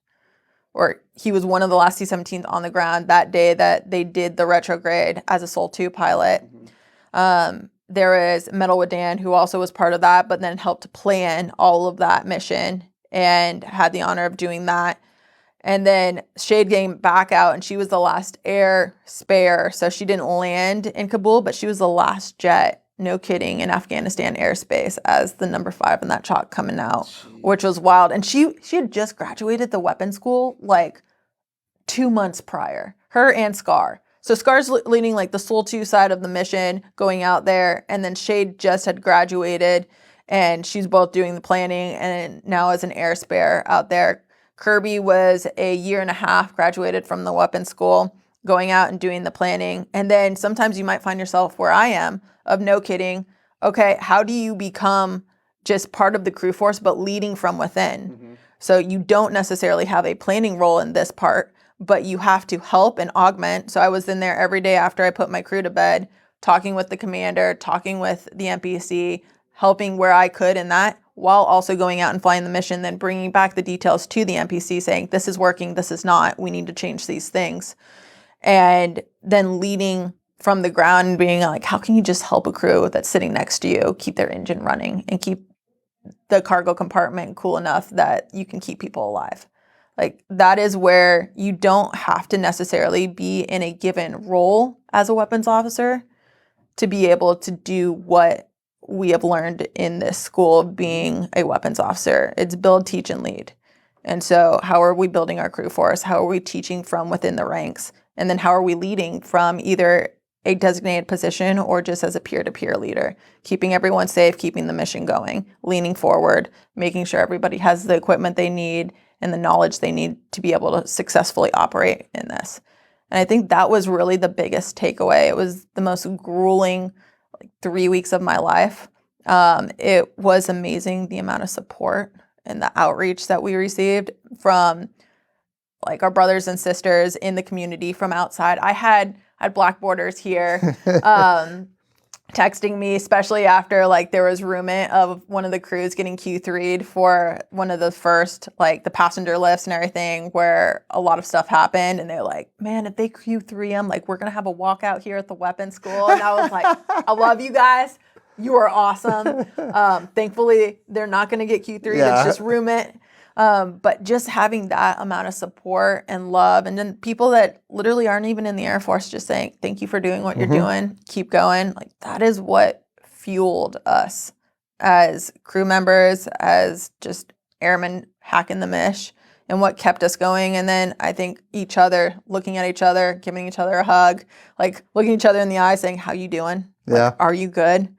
Speaker 2: or he was one of the last C-17s on the ground that day that they did the retrograde as a Sol 2 pilot. There is Metal Wadan, who also was part of that, but then helped plan all of that mission and had the honor of doing that. And then Shade came back out, and she was the last air spare. So she didn't land in Kabul, but she was the last jet, no kidding, in Afghanistan airspace as the number 5 in that chalk coming out, which was wild. And she had just graduated the weapons school like 2 months prior, her and Scar. So Scar's leading like the Sol 2 side of the mission, going out there, and then Shade just had graduated, and she's both doing the planning and now as an air spare out there. Kirby was a year and a half, graduated from the weapons school, going out and doing the planning. And then sometimes you might find yourself where I am, of no kidding, okay, how do you become just part of the crew force but leading from within? So you don't necessarily have a planning role in this part, but you have to help and augment. So I was in there every day after I put my crew to bed, talking with the commander, talking with the NPC, helping where I could in that, while also going out and flying the mission, then bringing back the details to the NPC saying, this is working, this is not, we need to change these things. And then leading from the ground and being like, how can you just help a crew that's sitting next to you keep their engine running and keep the cargo compartment cool enough that you can keep people alive? Like, that is where you don't have to necessarily be in a given role as a weapons officer to be able to do what we have learned in this school of being a weapons officer. It's build, teach, and lead. And so how are we building our crew force? How are we teaching from within the ranks? And then how are we leading from either a designated position or just as a peer-to-peer leader, keeping everyone safe, keeping the mission going, leaning forward, making sure everybody has the equipment they need and the knowledge they need to be able to successfully operate in this. And I think that was really the biggest takeaway. It was the most grueling 3 weeks of my life. It was amazing the amount of support and the outreach that we received from like our brothers and sisters in the community from outside. I had black borders here texting me, especially after like there was rumor of one of the crews getting Q3'd for one of the first, like the passenger lifts and everything, where a lot of stuff happened. And they're like, man, if they Q3 them, like we're going to have a walkout here at the weapons school. And I was like, I love you guys. You are awesome. Thankfully, they're not going to get Q3.
Speaker 1: Yeah.
Speaker 2: It's just room it. But just having that amount of support and love, and then people that literally aren't even in the Air Force just saying, thank you for doing what you're doing, keep going. Like that is what fueled us as crew members, as just airmen hacking the mish, and what kept us going. And then I think each other, looking at each other, giving each other a hug, like looking each other in the eye saying, how you doing?
Speaker 1: Yeah.
Speaker 2: Like, are you good?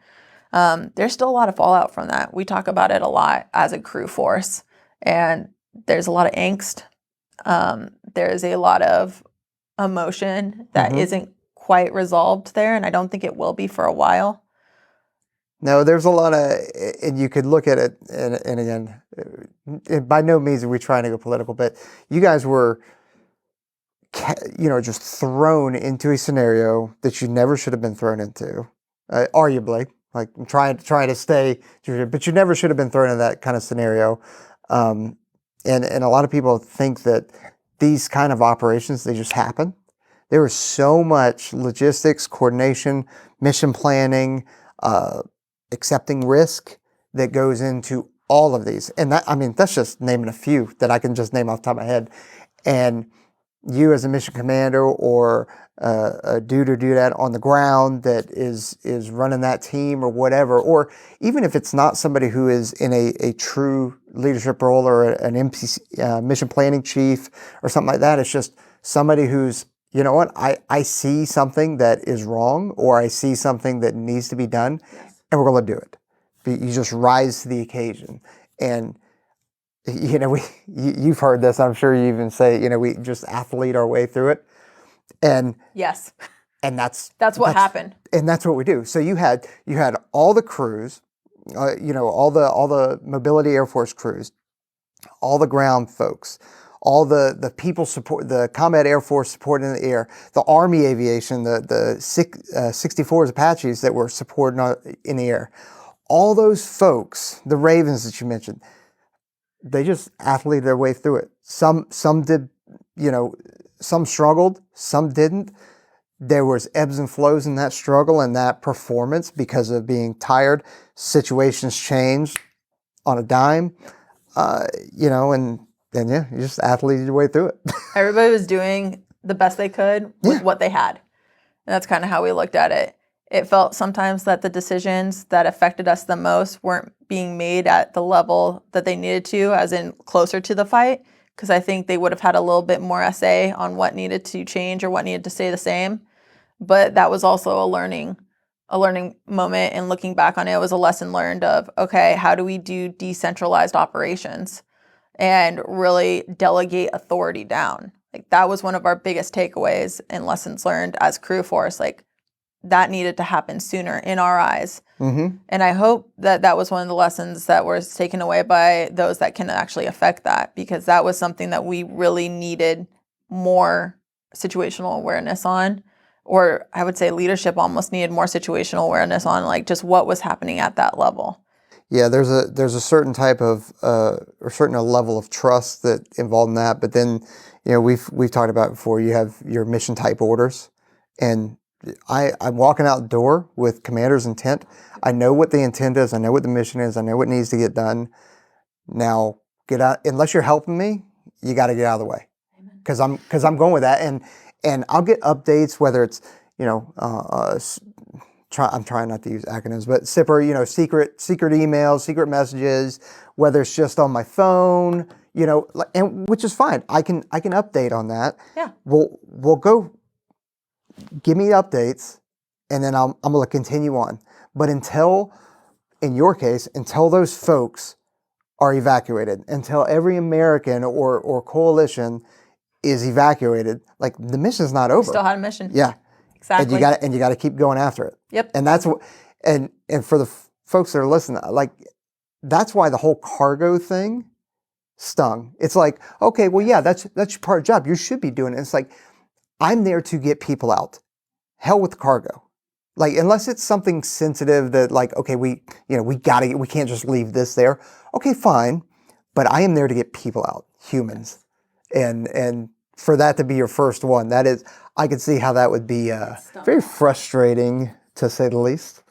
Speaker 2: There's still a lot of fallout from that. We talk about it a lot as a crew force. And there's a lot of angst. There's a lot of emotion that isn't quite resolved there, and I don't think it will be for a while.
Speaker 1: No, there's a lot of, and you could look at it, and again, by no means are we trying to go political, but you guys were, just thrown into a scenario that you never should have been thrown into, arguably. Like trying to stay, but you never should have been thrown in that kind of scenario. And a lot of people think that these kind of operations, they just happen. There was so much logistics, coordination, mission planning, accepting risk that goes into all of these. And that's just naming a few that I can just name off the top of my head. And you as a mission commander or a dude or dudette on the ground that is running that team or whatever, or even if it's not somebody who is in a true leadership role or an MPC, mission planning chief or something like that, it's just somebody who's, you know what, I see something that is wrong or I see something that needs to be done, and we're going to do it. You just rise to the occasion. And you've heard this, I'm sure you even say, we just athlete our way through it. And
Speaker 2: yes,
Speaker 1: and that's
Speaker 2: what happened.
Speaker 1: And that's what we do. So you had all the crews, all the mobility Air Force crews, all the ground folks, all the people support, the combat Air Force support in the air, the Army aviation, the 64s Apaches that were supporting in the air. All those folks, the Ravens that you mentioned, they just athleted their way through it. Some did, some struggled, some didn't. There was ebbs and flows in that struggle and that performance because of being tired. Situations changed on a dime, and you just athleted your way through it.
Speaker 2: Everybody was doing the best they could with what they had. And that's kind of how we looked at it. It felt sometimes that the decisions that affected us the most weren't being made at the level that they needed to, as in closer to the fight, because I think they would have had a little bit more essay on what needed to change or what needed to stay the same. But that was also a learning moment, and looking back on it, was a lesson learned of, okay, how do we do decentralized operations and really delegate authority down? Like that was one of our biggest takeaways and lessons learned as crew force. Like that needed to happen sooner in our eyes. Mm-hmm. And I hope that was one of the lessons that was taken away by those that can actually affect that, because that was something that we really needed more situational awareness on, or I would say leadership almost needed more situational awareness on, like just what was happening at that level.
Speaker 1: Yeah, there's a certain type of or certain level of trust that involved in that. But then, we've talked about before. You have your mission type orders, and I'm walking out the door with commander's intent. I know what the intent is. I know what the mission is. I know what needs to get done. Now get out. Unless you're helping me, you got to get out of the way, because I'm going with that, and I'll get updates, whether it's I'm trying not to use acronyms, but SIPR, secret emails, secret messages, whether it's just on my phone, and which is fine. I can update on that.
Speaker 2: Yeah.
Speaker 1: We'll go. Give me updates. and then I'm going to continue on. But in your case, until those folks are evacuated, until every American or coalition is evacuated, like the mission's not over.
Speaker 2: Still had a mission.
Speaker 1: Yeah.
Speaker 2: Exactly.
Speaker 1: And you got to keep going after it.
Speaker 2: Yep.
Speaker 1: And that's what, and for the folks that are listening, like, that's why the whole cargo thing stung. It's like, okay, well, yeah, that's your part of the job. You should be doing it. It's like, I'm there to get people out. Hell with the cargo. Like, unless it's something sensitive that, like, okay, we can't just leave this there. Okay, fine. But I am there to get people out, humans. And for that to be your first one, that is, I could see how that would be very frustrating, to say the least.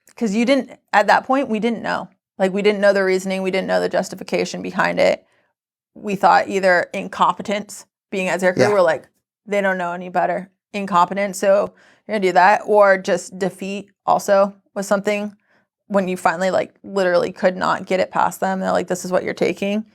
Speaker 2: Because at that point, we didn't know. Like, we didn't know the reasoning. We didn't know the justification behind it. We thought either incompetence, being as air crew, we're like, they don't know any better. Incompetent, so you're going to do that. Or just defeat also was something when you finally, like, literally could not get it past them. They're like, this is what you're taking.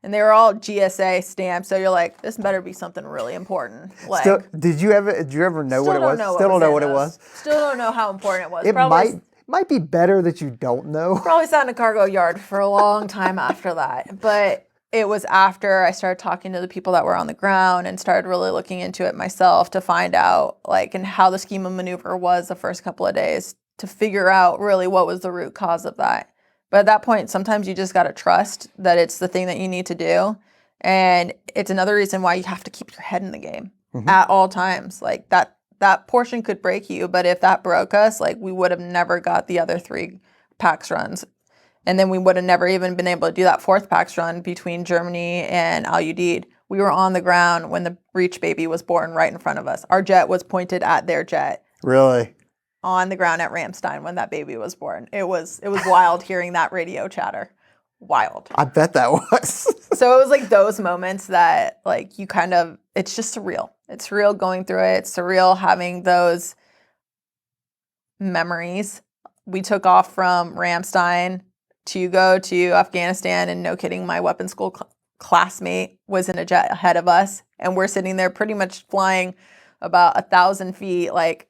Speaker 2: And they were all GSA stamped, so you're like, this better be something really important. Like,
Speaker 1: did you ever know what it was? Still don't know what it was?
Speaker 2: Still don't know how important it was.
Speaker 1: It might be better that you don't know.
Speaker 2: Probably sat in a cargo yard for a long time after that. But it was after I started talking to the people that were on the ground and started really looking into it myself to find out, like, and how the scheme of maneuver was the first couple of days, to figure out really what was the root cause of that. But at that point, sometimes you just got to trust that it's the thing that you need to do. And it's another reason why you have to keep your head in the game at all times. Like, that portion could break you, but if that broke us, like, we would have never got the other 3 PAX runs. And then we would have never even been able to do that 4th PAX run between Germany and Al Udeid. We were on the ground when the breech baby was born right in front of us. Our jet was pointed at their jet.
Speaker 1: Really?
Speaker 2: On the ground at Ramstein when that baby was born. It was wild hearing that radio chatter. Wild.
Speaker 1: I bet that was.
Speaker 2: So it was like those moments that, like, you kind of, it's just surreal. It's surreal going through it. It's surreal having those memories. We took off from Ramstein to go to Afghanistan, and no kidding, my weapons school classmate was in a jet ahead of us, and we're sitting there pretty much flying about 1,000 feet, like,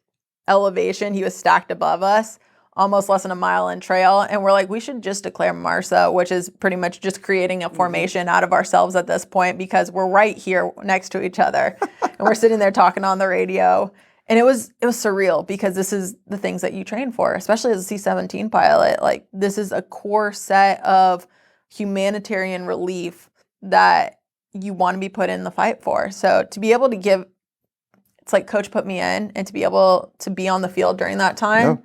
Speaker 2: elevation. He was stacked above us, almost less than a mile in trail. And we're like, we should just declare Marsa, which is pretty much just creating a formation out of ourselves at this point, because we're right here next to each other. And we're sitting there talking on the radio. And it was surreal, because this is the things that you train for, especially as a C-17 pilot. Like, this is a core set of humanitarian relief that you want to be put in the fight for. So to be able to give, it's like Coach put me in, and to be able to be on the field during that time,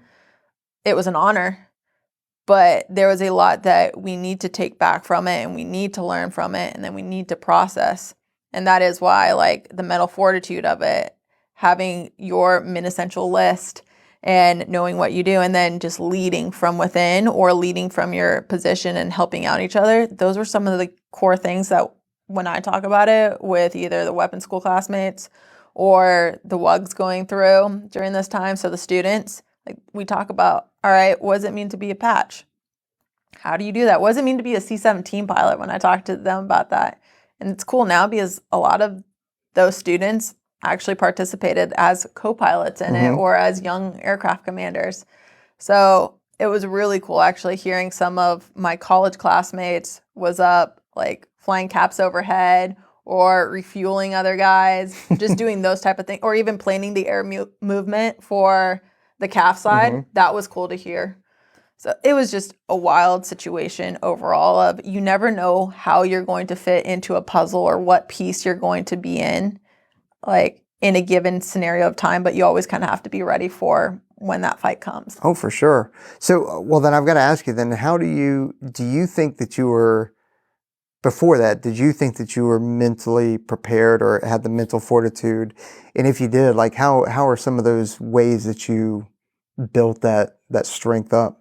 Speaker 2: it was an honor. But there was a lot that we need to take back from it, and we need to learn from it, and then we need to process. And that is why, like, the mental fortitude of it, having your min-essential list and knowing what you do, and then just leading from within or leading from your position and helping out each other. Those were some of the core things that when I talk about it with either the weapons school classmates or the WUGs going through during this time, so the students, like, we talk about, all right, what does it mean to be a patch? How do you do that? What does it mean to be a C-17 pilot when I talk to them about that? And it's cool now because a lot of those students actually participated as co-pilots in it or as young aircraft commanders. So it was really cool actually hearing some of my college classmates was up, like, flying caps overhead or refueling other guys, just doing those type of things, or even planning the air movement for the CAF side. That was cool to hear. So it was just a wild situation overall of, you never know how you're going to fit into a puzzle or what piece you're going to be in, like, in a given scenario of time, but you always kind of have to be ready for when that fight comes.
Speaker 1: Oh, for sure. So, well, then I've got to ask you then, do you think that you were, before that, did you think that you were mentally prepared or had the mental fortitude? And if you did, like, how are some of those ways that you built that strength up?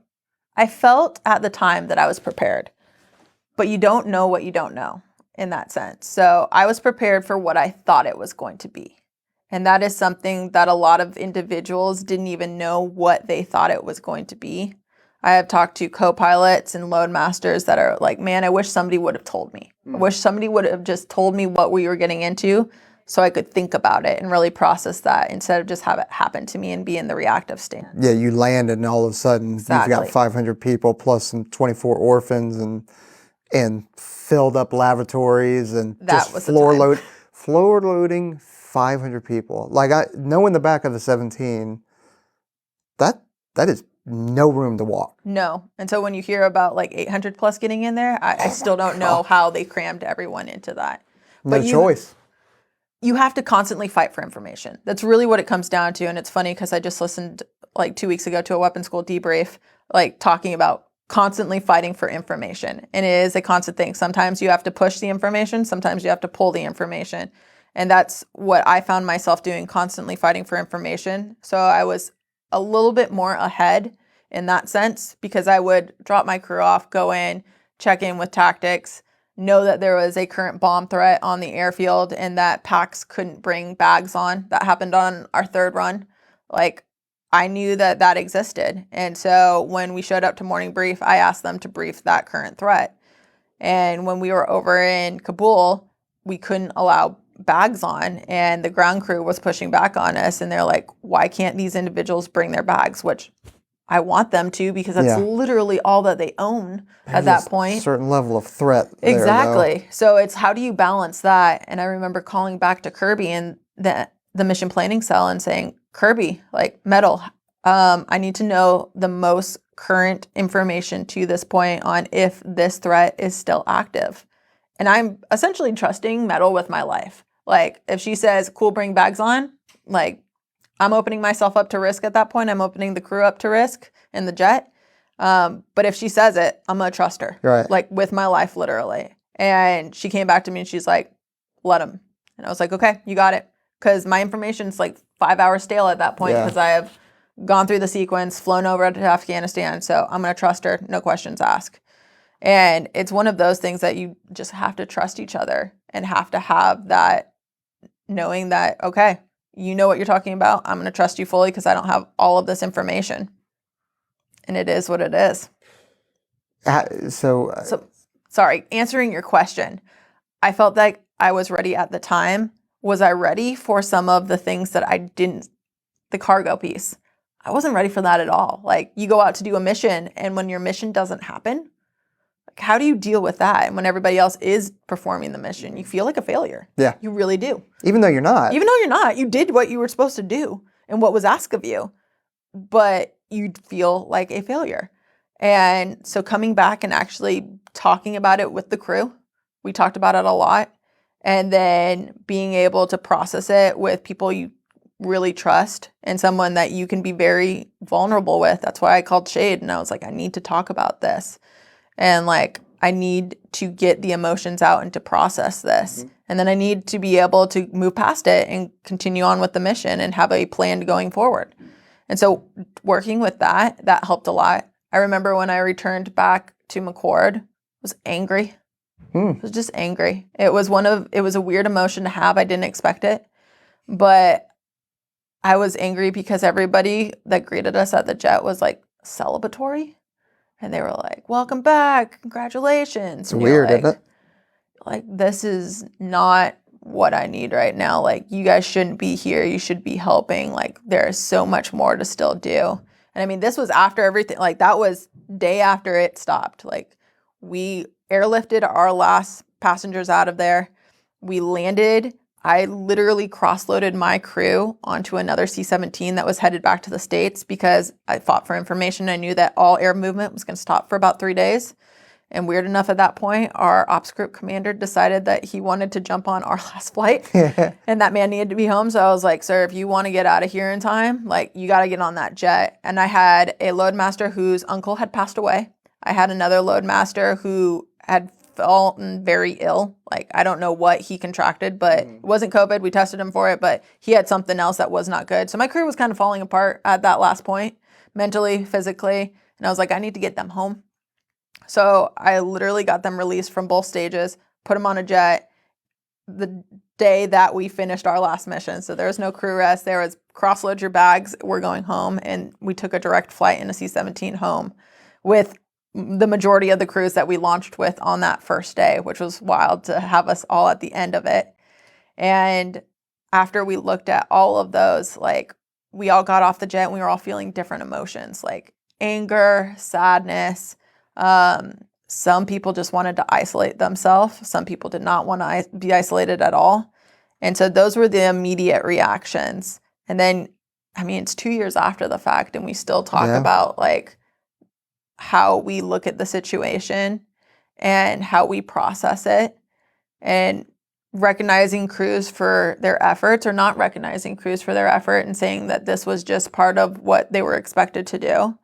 Speaker 2: I felt at the time that I was prepared, but you don't know what you don't know in that sense. So I was prepared for what I thought it was going to be. And that is something that a lot of individuals didn't even know what they thought it was going to be. I have talked to co-pilots and load masters that are like, man, I wish somebody would have told me. I wish somebody would have just told me what we were getting into so I could think about it and really process that instead of just have it happen to me and be in the reactive stance.
Speaker 1: Yeah, you land and all of a sudden you've got 500 people plus some 24 orphans and filled up lavatories and
Speaker 2: That
Speaker 1: just
Speaker 2: was the time.
Speaker 1: floor loading 500 people. Like knowing the back of the 17, that is no room to walk.
Speaker 2: No. And so when you hear about like 800 plus getting in there, I still don't know how they crammed everyone into that.
Speaker 1: No choice.
Speaker 2: You have to constantly fight for information. That's really what it comes down to. And it's funny because I just listened like 2 weeks ago to a weapons school debrief, like talking about constantly fighting for information. And it is a constant thing. Sometimes you have to push the information. Sometimes you have to pull the information. And that's what I found myself doing, constantly fighting for information. So I was a little bit more ahead in that sense because I would drop my crew off, go in, check in with tactics, know that there was a current bomb threat on the airfield and that packs couldn't bring bags on. That happened on our third run. Like, I knew that that existed. And so when we showed up to morning brief, I asked them to brief that current threat. And when we were over in Kabul, we couldn't allow bags on and the ground crew was pushing back on us. And they're like, why can't these individuals bring their bags? Which I want them to because that's literally all that they own at that point.
Speaker 1: Certain level of threat.
Speaker 2: Exactly. So it's how do you balance that? And I remember calling back to Kirby and the mission planning cell and saying, Kirby, like Metal, I need to know the most current information to this point on if this threat is still active. And I'm essentially trusting Metal with my life. Like if she says, cool, bring bags on, like I'm opening myself up to risk at that point. I'm opening the crew up to risk in the jet. But if she says it, I'm going to trust her, like with my life, literally. And she came back to me and she's like, let him. And I was like, okay, you got it. Because my information's like 5 hours stale at that point because I have gone through the sequence, flown over to Afghanistan. So I'm going to trust her. No questions asked. And it's one of those things that you just have to trust each other and have to have that knowing that, okay, you know what you're talking about. I'm going to trust you fully because I don't have all of this information. And it is what it is.
Speaker 1: So,
Speaker 2: sorry, answering your question, I felt like I was ready at the time. Was I ready for some of the things that I didn't, the cargo piece? I wasn't ready for that at all. Like you go out to do a mission and when your mission doesn't happen, like how do you deal with that? And when everybody else is performing the mission, you feel like a failure.
Speaker 1: Yeah.
Speaker 2: You really do.
Speaker 1: Even though you're not.
Speaker 2: Even though you're not. You did what you were supposed to do and what was asked of you. But you feel like a failure. And so coming back and actually talking about it with the crew, we talked about it a lot. And then being able to process it with people you really trust and someone that you can be very vulnerable with. That's why I called Shade and I was like, I need to talk about this. And like, I need to get the emotions out and to process this. Mm-hmm. And then I need to be able to move past it and continue on with the mission and have a plan going forward. And so working with that helped a lot. I remember when I returned back to McCord, I was angry. I was just angry. It was a weird emotion to have. I didn't expect it. But I was angry because everybody that greeted us at the jet was like celebratory. And they were like, welcome back, congratulations.
Speaker 1: It's weird, isn't it?
Speaker 2: Like, this is not what I need right now. Like, you guys shouldn't be here. You should be helping. Like, there is so much more to still do. And I mean, this was after everything. Like, that was day after it stopped. Like, we airlifted our last passengers out of there. We landed. I literally cross-loaded my crew onto another C-17 that was headed back to the States because I fought for information. I knew that all air movement was going to stop for about 3 days. And weird enough, at that point, our ops group commander decided that he wanted to jump on our last flight and that man needed to be home. So I was like, sir, if you want to get out of here in time, like, you got to get on that jet. And I had a loadmaster whose uncle had passed away. I had another loadmaster who had fallen very ill. Like, I don't know what he contracted, but it wasn't COVID. We tested him for it, but he had something else that was not good. So my crew was kind of falling apart at that last point, mentally, physically. And I was like, I need to get them home. So I literally got them released from both stages, put them on a jet the day that we finished our last mission. So there was no crew rest. There was cross-load your bags. We're going home. And we took a direct flight in a C-17 home with the majority of the crews that we launched with on that first day, which was wild to have us all at the end of it. And after we looked at all of those, like, we all got off the jet and we were all feeling different emotions, like anger, sadness. Some people just wanted to isolate themselves. Some people did not want to be isolated at all. And so those were the immediate reactions. And then, I mean, it's 2 years after the fact, and we still talk about like how we look at the situation and how we process it, and recognizing crews for their efforts or not recognizing crews for their effort and saying that this was just part of what they were expected to do.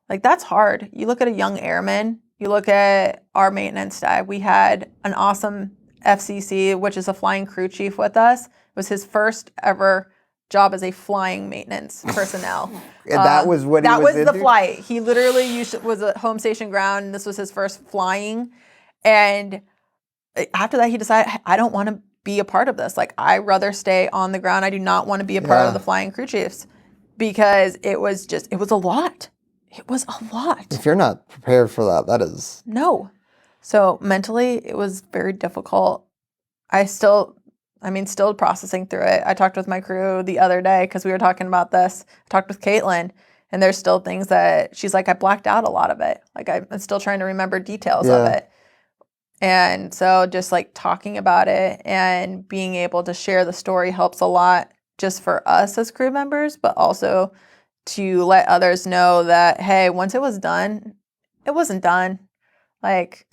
Speaker 2: Like, that's hard. You look at a young airman, you look at our maintenance staff. We had an awesome FCC, which is a flying crew chief with us. It was his first ever job as a flying maintenance personnel.
Speaker 1: And that was what
Speaker 2: that
Speaker 1: he was
Speaker 2: the
Speaker 1: into?
Speaker 2: flight. He literally was a home station ground, and this was his first flying. And after that, he decided, I don't want to be a part of this. Like, I'd rather stay on the ground. I do not want to be a part of the flying crew chiefs, because it was a lot. It was a lot.
Speaker 1: If you're not prepared for that, that is...
Speaker 2: No. So mentally, it was very difficult. Still processing through it. I talked with my crew the other day because we were talking about this. I talked with Caitlin, and there's still things that she's like, I blacked out a lot of it. Like, I'm still trying to remember details of it. And so just like talking about it and being able to share the story helps a lot, just for us as crew members, but also to let others know that, hey, once it was done, it wasn't done. Like,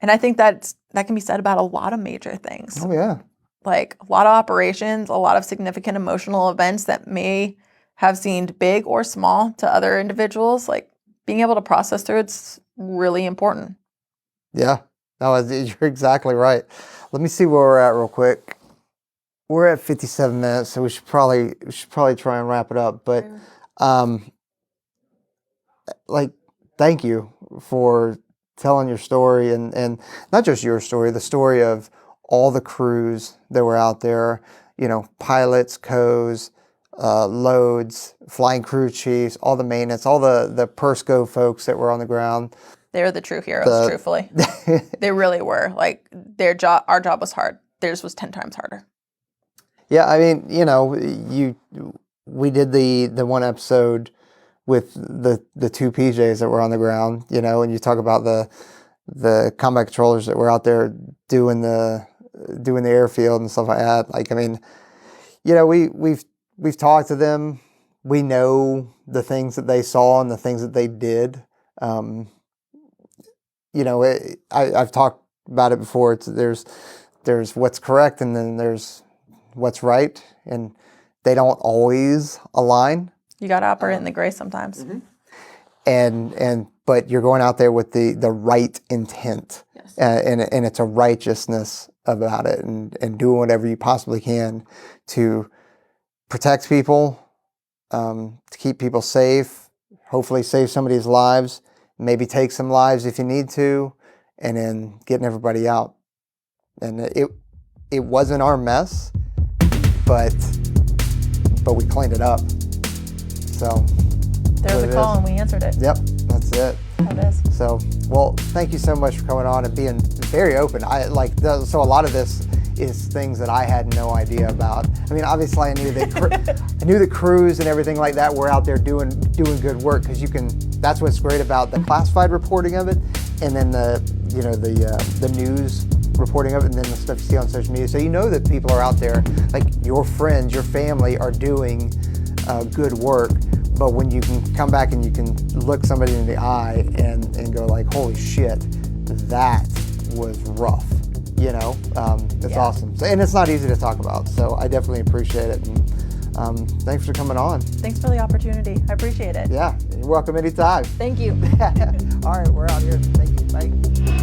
Speaker 2: and I think that can be said about a lot of major things.
Speaker 1: Oh, yeah.
Speaker 2: Like, a lot of operations, a lot of significant emotional events that may have seemed big or small to other individuals. Like, being able to process through it's really important.
Speaker 1: Yeah. No, you're exactly right. Let me see where we're at real quick. We're at 57 minutes, so we should probably try and wrap it up. But like, thank you for telling your story, and not just your story, the story of all the crews that were out there, you know, pilots, co's, loads, flying crew chiefs, all the maintenance, all the PERSCO folks that were on the ground.
Speaker 2: They were the true heroes, truthfully. They really were. Like, our job was hard. Theirs was 10 times harder.
Speaker 1: Yeah, I mean, you know, we did the one episode with the two PJs that were on the ground, you know, and you talk about the combat controllers that were out there doing the airfield and stuff like that. Like, I mean, you know, we've talked to them. We know the things that they saw and the things that they did. You know, I've talked about it before. There's what's correct, and then there's what's right, and they don't always align.
Speaker 2: You got to operate in the gray sometimes.
Speaker 1: Mm-hmm. But you're going out there with the right intent,
Speaker 2: yes.
Speaker 1: And it's a righteousness about it, and doing whatever you possibly can to protect people, to keep people safe, hopefully save somebody's lives, maybe take some lives if you need to, and then getting everybody out. And it wasn't our mess, but we cleaned it up. So
Speaker 2: there was a call and we answered it.
Speaker 1: Yep, that's it.
Speaker 2: How it is.
Speaker 1: So, well, thank you so much for coming on and being very open. So a lot of this is things that I had no idea about. I mean, obviously I knew the crews and everything like that were out there doing good work, because that's what's great about the classified reporting of it, and then the news reporting of it, and then the stuff you see on social media. So you know that people are out there, like your friends, your family are doing good work. But when you can come back and you can look somebody in the eye and go like, holy shit, that was rough. You know, it's awesome. So, and it's not easy to talk about. So I definitely appreciate it. And thanks for coming on.
Speaker 2: Thanks for the opportunity. I appreciate it.
Speaker 1: Yeah, you're welcome anytime.
Speaker 2: Thank you.
Speaker 1: All right, we're out here. Thank you. Bye.